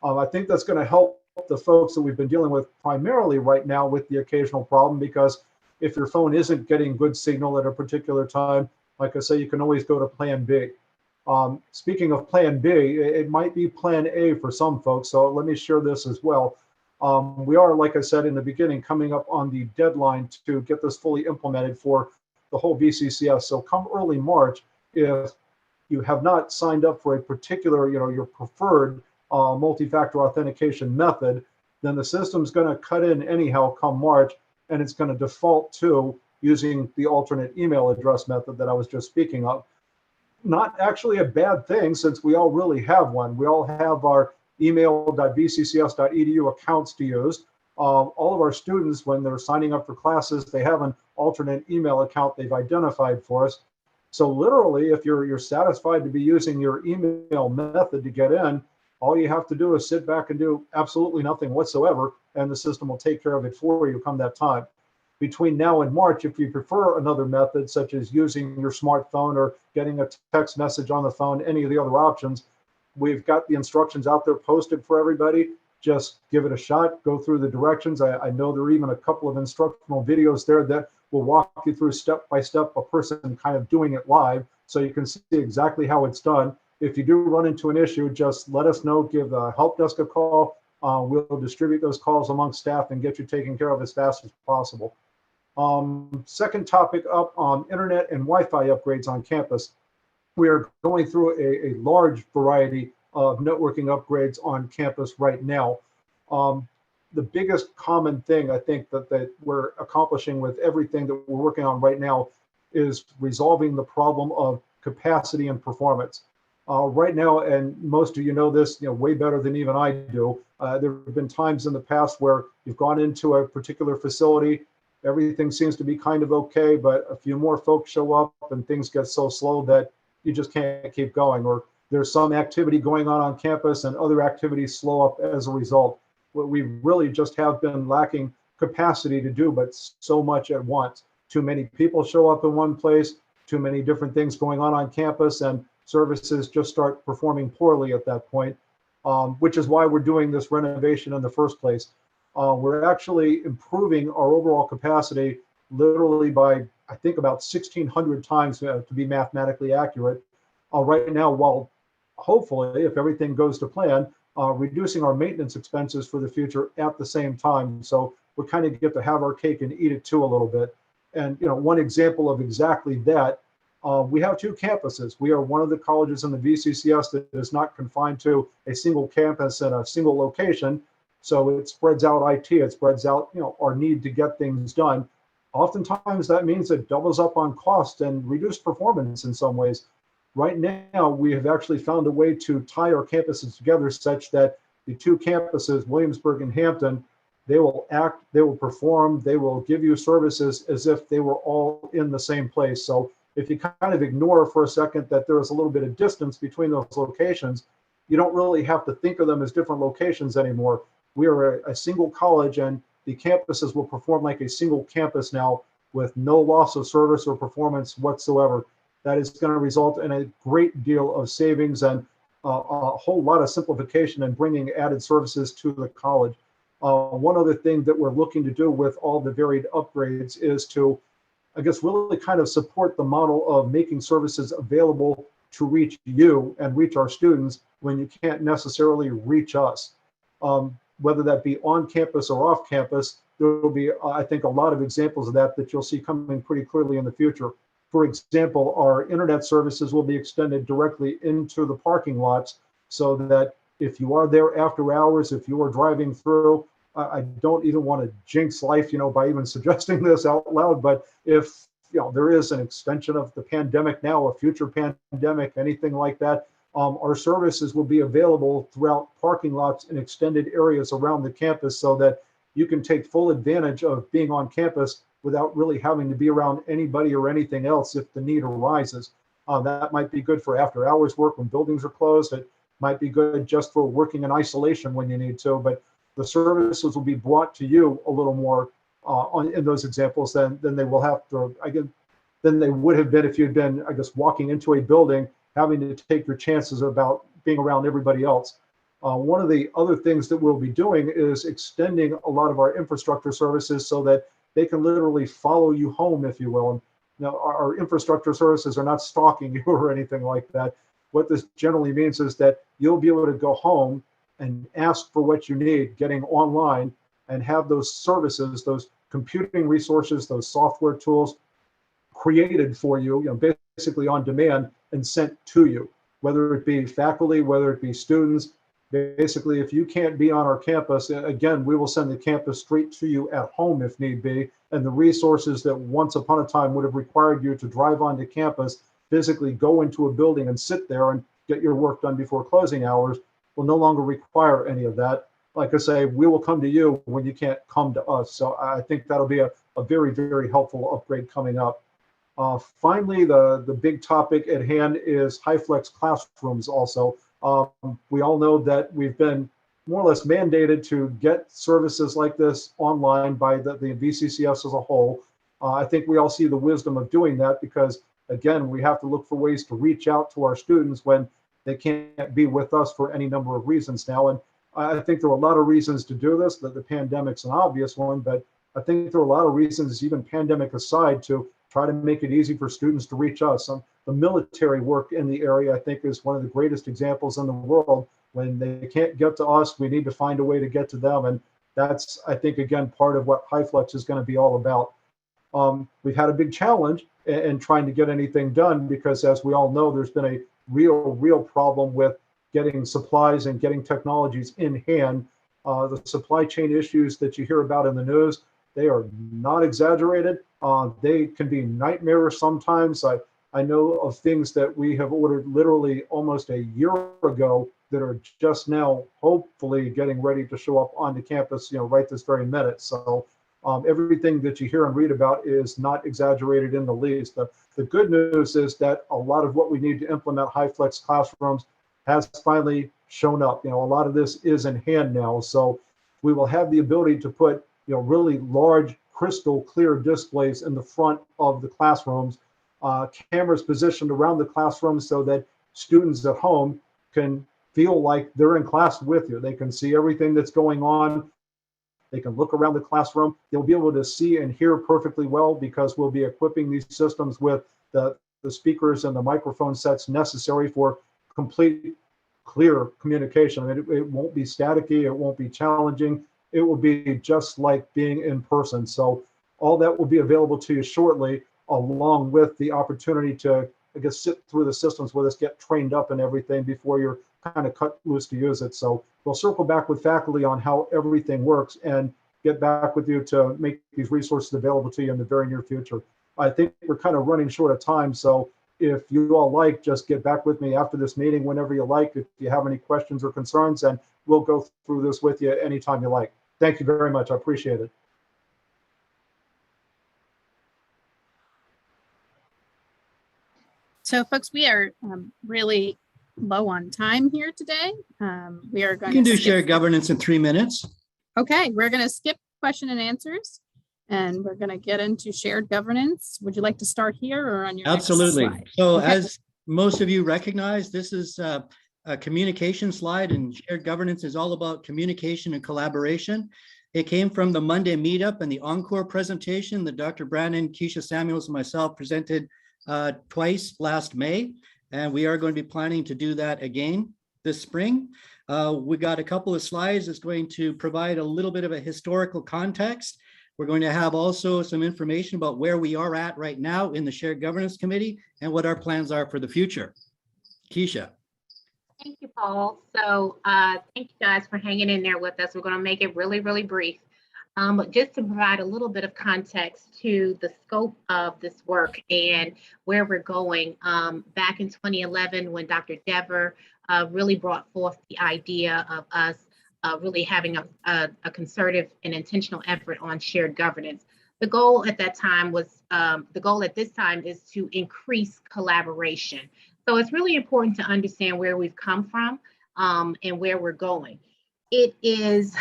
I think that's going to help the folks that we've been dealing with primarily right now with the occasional problem, because if your phone isn't getting good signal at a particular time, like I say, you can always go to plan B. Speaking of plan B, it might be plan A for some folks, so let me share this as well. We are, like I said in the beginning, coming up on the deadline to get this fully implemented for the whole BCCS. So come early March, if you have not signed up for a particular, your preferred multi-factor authentication method, then the system's going to cut in anyhow come March, and it's going to default to using the alternate email address method that I was just speaking of. Not actually a bad thing, since we all really have one. We all have our email.bccs.edu accounts to use. All of our students, when they're signing up for classes, they have an alternate email account they've identified for us. So literally, if you're satisfied to be using your email method to get in, all you have to do is sit back and do absolutely nothing whatsoever, and the system will take care of it for you come that time. Between now and March, if you prefer another method, such as using your smartphone or getting a text message on the phone, any of the other options, we've got the instructions out there posted for everybody. Just give it a shot, go through the directions. I know there are even a couple of instructional videos there that will walk you through step by step, a person kind of doing it live, so you can see exactly how it's done. If you do run into an issue, just let us know, give the help desk a call. We'll distribute those calls amongst staff and get you taken care of as fast as possible. Second topic up on internet and Wi-Fi upgrades on campus. We are going through a large variety of networking upgrades on campus right now. The biggest common thing I think that we're accomplishing with everything that we're working on right now is resolving the problem of capacity and performance. Right now, and most of you know this, way better than even I do, there have been times in the past where you've gone into a particular facility, everything seems to be kind of okay, but a few more folks show up and things get so slow that you just can't keep going, or there's some activity going on campus and other activities slow up as a result. What we really just have been lacking capacity to do, but so much at once. Too many people show up in one place, too many different things going on campus, and services just start performing poorly at that point, which is why we're doing this renovation in the first place. We're actually improving our overall capacity literally by, I think, about 1,600 times to be mathematically accurate right now, while hopefully, if everything goes to plan, reducing our maintenance expenses for the future at the same time. So we kind of get to have our cake and eat it too a little bit. And one example of exactly that, we have two campuses. We are one of the colleges in the VCCS that is not confined to a single campus and a single location. So it spreads out IT, it spreads out our need to get things done. Oftentimes that means it doubles up on cost and reduced performance in some ways. Right now, we have actually found a way to tie our campuses together such that the two campuses, Williamsburg and Hampton, they will act, they will perform, they will give you services as if they were all in the same place. So if you kind of ignore for a second that there is a little bit of distance between those locations, you don't really have to think of them as different locations anymore. We are a single college, and the campuses will perform like a single campus now with no loss of service or performance whatsoever. That is going to result in a great deal of savings and a whole lot of simplification and bringing added services to the college. One other thing that we're looking to do with all the varied upgrades is to, I guess, really kind of support the model of making services available to reach you and reach our students when you can't necessarily reach us. Whether that be on campus or off campus, there will be, I think, a lot of examples of that you'll see coming pretty clearly in the future. For example, our internet services will be extended directly into the parking lots so that if you are there after hours, if you are driving through, I don't even want to jinx life, by even suggesting this out loud, but if there is an extension of the pandemic now, a future pandemic, anything like that, our services will be available throughout parking lots in extended areas around the campus so that you can take full advantage of being on campus without really having to be around anybody or anything else if the need arises. That might be good for after hours work when buildings are closed. It might be good just for working in isolation when you need to, but the services will be brought to you a little more in those examples than they will have to, than they would have been if you'd been, I guess, walking into a building, having to take your chances about being around everybody else. One of the other things that we'll be doing is extending a lot of our infrastructure services so that they can literally follow you home, if you will. And our infrastructure services are not stalking you or anything like that. What this generally means is that you'll be able to go home and ask for what you need, getting online, and have those services, those computing resources, those software tools created for you, basically on demand and sent to you, whether it be faculty, whether it be students. Basically, if you can't be on our campus, again, we will send the campus straight to you at home if need be. And the resources that once upon a time would have required you to drive onto campus, physically go into a building and sit there and get your work done before closing hours will no longer require any of that. Like I say, we will come to you when you can't come to us. So I think that'll be a very, very helpful upgrade coming up. Finally, the big topic at hand is HyFlex classrooms also. We all know that we've been more or less mandated to get services like this online by the VCCS as a whole. I think we all see the wisdom of doing that because, again, we have to look for ways to reach out to our students when they can't be with us for any number of reasons now. And I think there are a lot of reasons to do this. The pandemic's an obvious one, but I think there are a lot of reasons, even pandemic aside, to try to make it easy for students to reach us. The military work in the area, I think, is one of the greatest examples in the world. When they can't get to us, we need to find a way to get to them. And that's, I think, again, part of what HyFlex is going to be all about. We've had a big challenge in trying to get anything done because, as we all know, there's been a real problem with getting supplies and getting technologies in hand. The supply chain issues that you hear about in the news, they are not exaggerated. They can be nightmarish sometimes. I know of things that we have ordered literally almost a year ago that are just now hopefully getting ready to show up onto campus, right this very minute. So Everything that you hear and read about is not exaggerated in the least. The good news is that a lot of what we need to implement high flex classrooms has finally shown up. A lot of this is in hand now. So we will have the ability to put, really large crystal clear displays in the front of the classrooms, cameras positioned around the classroom so that students at home can feel like they're in class with you. They can see everything that's going on. They can look around the classroom. They'll be able to see and hear perfectly well because we'll be equipping these systems with the speakers and the microphone sets necessary for complete, clear communication. I mean, it won't be staticky. It won't be challenging. It will be just like being in person. So all that will be available to you shortly, along with the opportunity to, I guess, sit through the systems with us, get trained up and everything before you're kind of cut loose to use it. So we'll circle back with faculty on how everything works and get back with you to make these resources available to you in the very near future. I think we're kind of running short of time. So if you all like, just get back with me after this meeting whenever you like, if you have any questions or concerns, and we'll go through this with you anytime you like. Thank you very much. I appreciate it. So folks, we are really low on time here today. We are going You can do skip. shared governance in 3 minutes. Okay, we're going to skip question and answers, and we're going to get into shared governance. Would you like to start here or on your Absolutely. next slide? So Okay. as most of you recognize, this is a communication slide, and shared governance is all about communication and collaboration. It came from the Monday meetup and the encore presentation that Dr. Brandon, Keisha Samuels, and myself presented twice last May. And we are going to be planning to do that again this spring. We got a couple of slides that's going to provide a little bit of a historical context. We're going to have also some information about where we are at right now in the Shared Governance Committee and what our plans are for the future. Keisha. Thank you, Paul. So thank you guys for hanging in there with us. We're going to make it really, really brief. But just to provide a little bit of context to the scope of this work and where we're going, back in 2011, when Dr. Dever really brought forth the idea of us really having a concerted and intentional effort on shared governance. The goal at that time was, the goal at this time is to increase collaboration. So it's really important to understand where we've come from and where we're going. It is,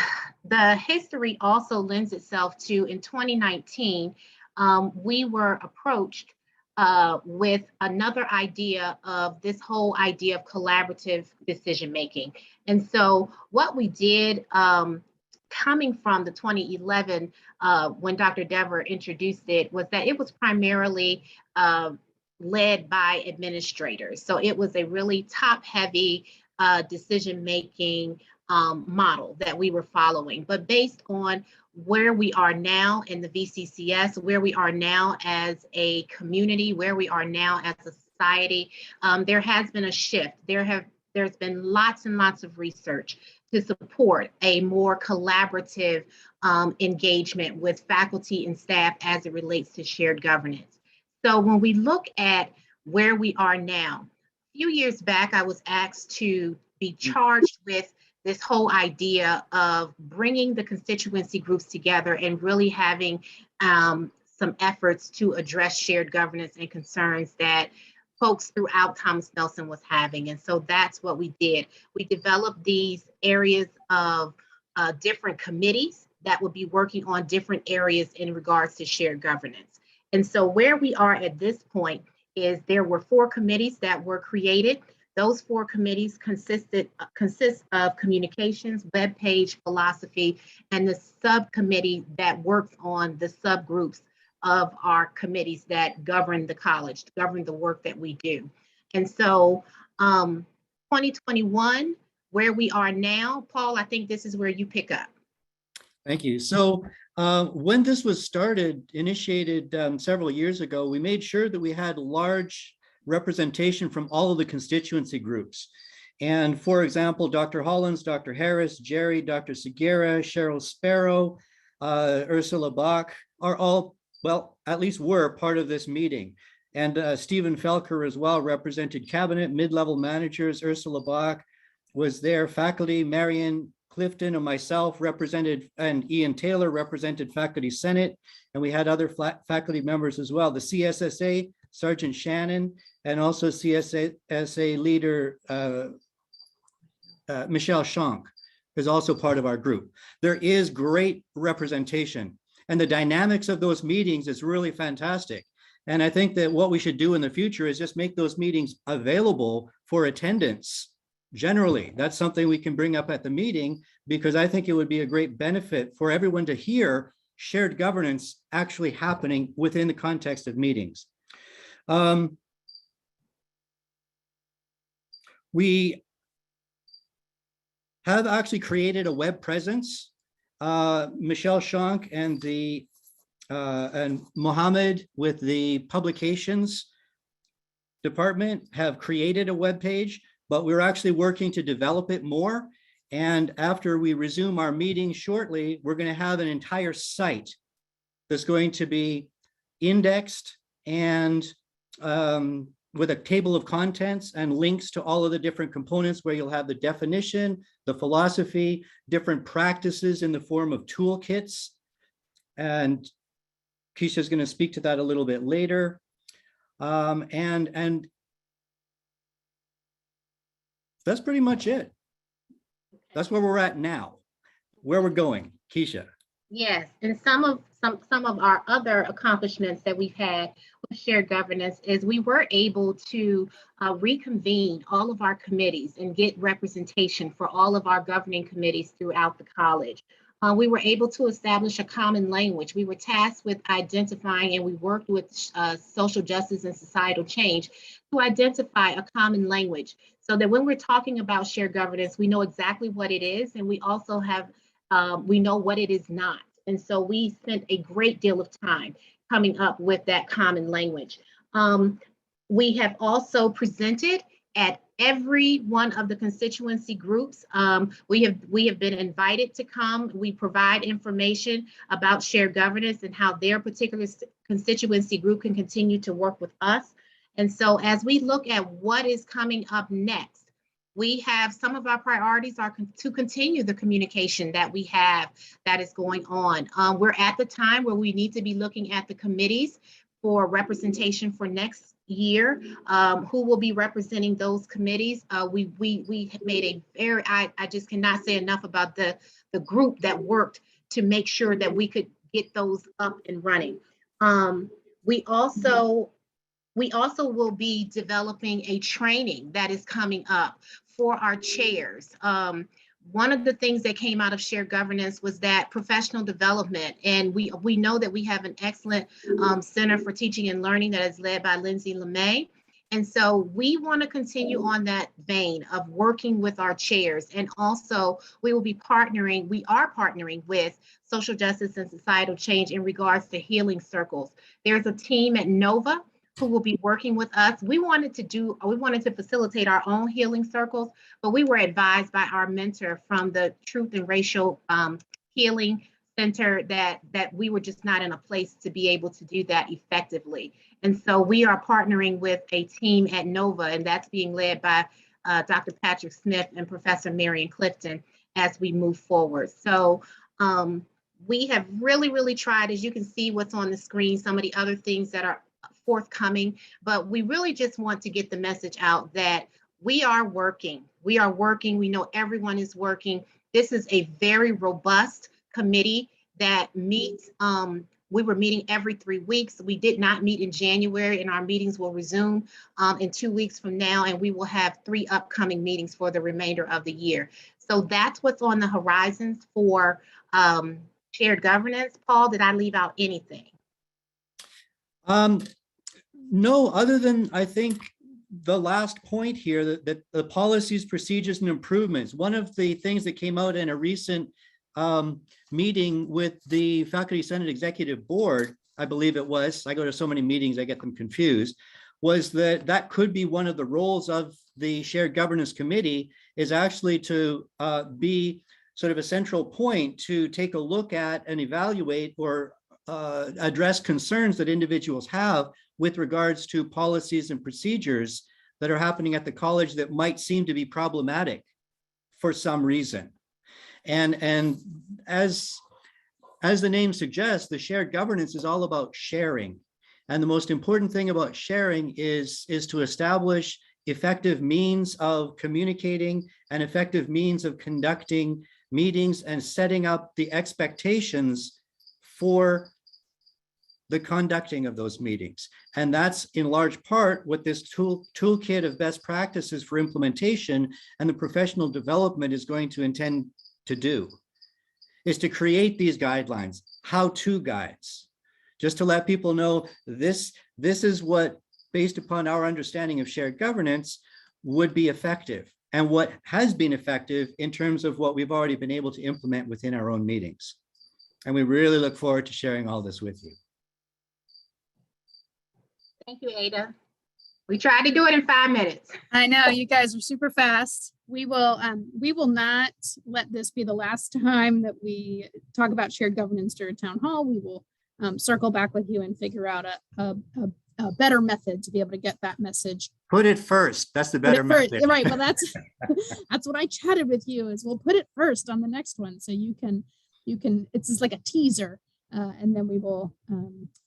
the history also lends itself to, in 2019, we were approached with another idea of this whole idea of collaborative decision making. And so what we did, coming from the 2011, when Dr. Dever introduced it, was that it was primarily led by administrators. So it was a really top-heavy decision-making model that we were following. But based on where we are now in the VCCS, where we are now as a community, where we are now as a society, there has been a shift. There's been lots and lots of research to support a more collaborative engagement with faculty and staff as it relates to shared governance. So when we look at where we are now, a few years back, I was asked to be charged with this whole idea of bringing the constituency groups together and really having some efforts to address shared governance and concerns that folks throughout Thomas Nelson was having. And so that's what we did. We developed these areas of different committees that would be working on different areas in regards to shared governance. And so where we are at this point is there were 4 committees that were created. Those 4 committees consist of communications, webpage, philosophy, and the subcommittee that works on the subgroups of our committees that govern the college, govern the work that we do. And so 2021, where we are now, Paul, I think this is where you pick up. Thank you. So when this was initiated several years ago, we made sure that we had large representation from all of the constituency groups. And for example, Dr. Hollins, Dr. Harris, Jerry, Dr. Segura, Cheryl Sparrow, Ursula Bach are all, well, at least were part of this meeting. And Stephen Felker as well represented cabinet, mid-level managers. Ursula Bach was there, faculty, Marion Clifton and myself represented, and Ian Taylor represented Faculty Senate, and we had other faculty members as well. The CSSA, Sergeant Shannon, and also CSSA leader Michelle Shank is also part of our group. There is great representation, and the dynamics of those meetings is really fantastic. And I think that what we should do in the future is just make those meetings available for attendance. Generally, that's something we can bring up at the meeting, because I think it would be a great benefit for everyone to hear shared governance actually happening within the context of meetings. We have actually created a web presence. Michelle Shank and Mohammed with the publications department have created a web page, but we're actually working to develop it more. And after we resume our meeting shortly, we're going to have an entire site that's going to be indexed and with a table of contents and links to all of the different components, where you'll have the definition, the philosophy, different practices in the form of toolkits. And Keisha's going to speak to that a little bit later. And that's pretty much it. That's where we're at now, where we're going. Keisha. Yes, and some of our other accomplishments that we've had with shared governance is we were able to reconvene all of our committees and get representation for all of our governing committees throughout the college. We were able to establish a common language. We were tasked with identifying, and we worked with social justice and societal change to identify a common language, so that when we're talking about shared governance, we know exactly what it is, and we also have we know what it is not. And so we spent a great deal of time coming up with that common language. We have also presented at every one of the constituency groups. We have been invited to come. We provide information about shared governance and how their particular constituency group can continue to work with us. And so as we look at what is coming up next, we have some of our priorities are to continue the communication that we have that is going on. We're at the time where we need to be looking at the committees for representation for next year, who will be representing those committees. We made a very, I just cannot say enough about the group that worked to make sure that we could get those up and running. We also will be developing a training that is coming up for our chairs. One of the things that came out of shared governance was that professional development. And we know that we have an excellent Center for Teaching and Learning that is led by Lindsay LeMay. And so we want to continue on that vein of working with our chairs. And also we are partnering with social justice and societal change in regards to healing circles. There's a team at Nova who will be working with us. We wanted to facilitate our own healing circles, but we were advised by our mentor from the Truth and Racial Healing Center that we were just not in a place to be able to do that effectively. And so we are partnering with a team at Nova, and that's being led by Dr. Patrick Smith and Professor Marion Clifton as we move forward. So we have really tried, as you can see what's on the screen, some of the other things that are forthcoming, but we really just want to get the message out that we are working. We know everyone is working. This is a very robust committee that meets. We were meeting every 3 weeks. We did not meet in January, and our meetings will resume in 2 weeks from now, and we will have 3 upcoming meetings for the remainder of the year. So that's what's on the horizons for shared governance. Paul, did I leave out anything? No, other than I think the last point here, that the policies, procedures, and improvements. One of the things that came out in a recent meeting with the Faculty Senate Executive Board, I believe it was, I go to so many meetings, I get them confused, was that could be one of the roles of the Shared Governance Committee, is actually to be sort of a central point to take a look at and evaluate or address concerns that individuals have with regards to policies and procedures that are happening at the college that might seem to be problematic for some reason. And as the name suggests, the shared governance is all about sharing. And the most important thing about sharing is to establish effective means of communicating and effective means of conducting meetings and setting up the expectations for the conducting of those meetings. And that's in large part what this toolkit of best practices for implementation and the professional development is going to intend to do, is to create these guidelines, how-to guides, just to let people know this is what, based upon our understanding of shared governance, would be effective and what has been effective in terms of what we've already been able to implement within our own meetings. And we really look forward to sharing all this with you. Thank you, Ada. We tried to do it in 5 minutes. I know you guys are super fast. We will not let this be the last time that we talk about shared governance during town hall. We will circle back with you and figure out a better method to be able to get that message. Put it first. That's the better method. Right. Well, that's what I chatted with you is we'll put it first on the next one. So you can, it's just like a teaser. And then we will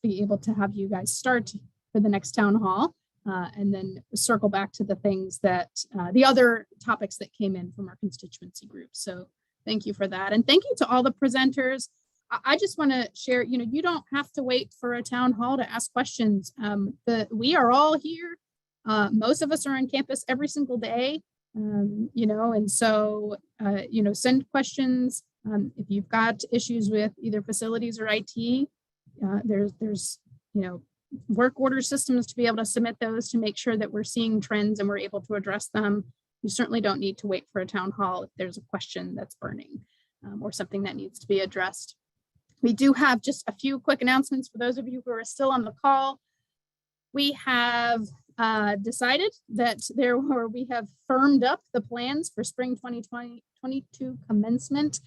be able to have you guys start for the next town hall and then circle back to the things that the other topics that came in from our constituency group. So thank you for that. And thank you to all the presenters. I just want to share, you don't have to wait for a town hall to ask questions. We are all here. Most of us are on campus every single day, and so, send questions. If you've got issues with either facilities or IT, there's work order systems to be able to submit those to make sure that we're seeing trends and we're able to address them. You certainly don't need to wait for a town hall if there's a question that's burning or something that needs to be addressed. We do have just a few quick announcements for those of you who are still on the call. We have decided that we have firmed up the plans for spring 2022 commencement.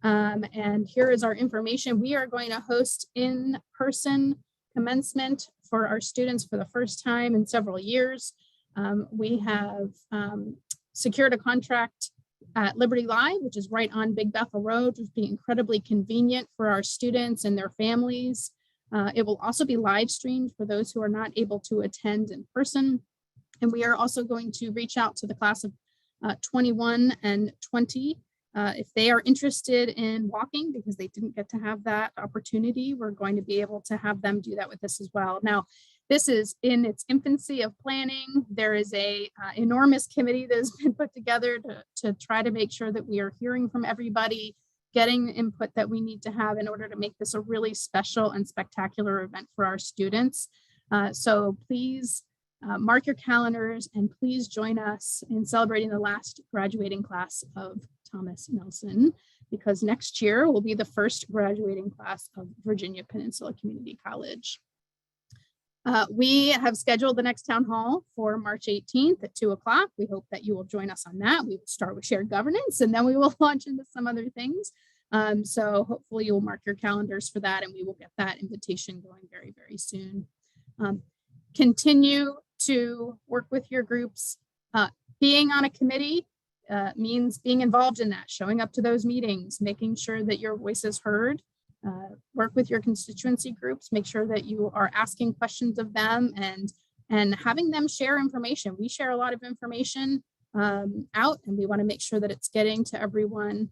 And here is our information. We are going to host in-person commencement for our students for the first time in several years. We have secured a contract at Liberty Live, which is right on Big Bethel Road, which will be incredibly convenient for our students and their families. It will also be live streamed for those who are not able to attend in person. And we are also going to reach out to the class of 21 and 20. If they are interested in walking because they didn't get to have that opportunity, we're going to be able to have them do that with us as well. Now, this is in its infancy of planning. There is a enormous committee that has been put together to try to make sure that we are hearing from everybody, getting the input that we need to have in order to make this a really special and spectacular event for our students. So please mark your calendars and please join us in celebrating the last graduating class of Thomas Nelson, because next year will be the first graduating class of Virginia Peninsula Community College. We have scheduled the next town hall for March 18th at 2 o'clock. We hope that you will join us on that. We will start with shared governance and then we will launch into some other things. So hopefully you will mark your calendars for that and we will get that invitation going very, very soon. Continue to work with your groups. Being on a committee means being involved in that, showing up to those meetings, making sure that your voice is heard. Work with your constituency groups, make sure that you are asking questions of them and having them share information. We share a lot of information out and we want to make sure that it's getting to everyone.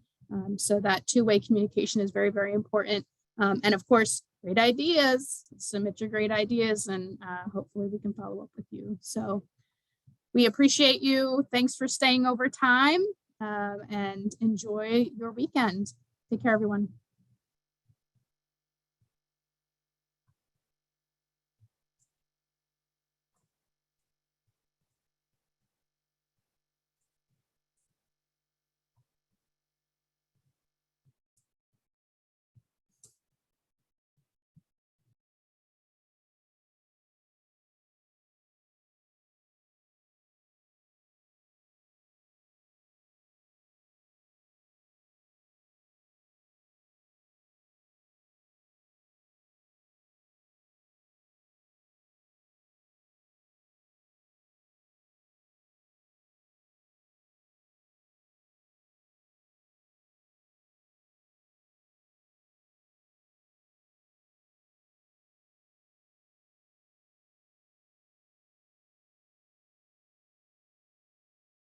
So that two-way communication is very, very important. And of course, great ideas, submit your great ideas and hopefully we can follow up with you. So we appreciate you. Thanks for staying over time and enjoy your weekend. Take care, everyone.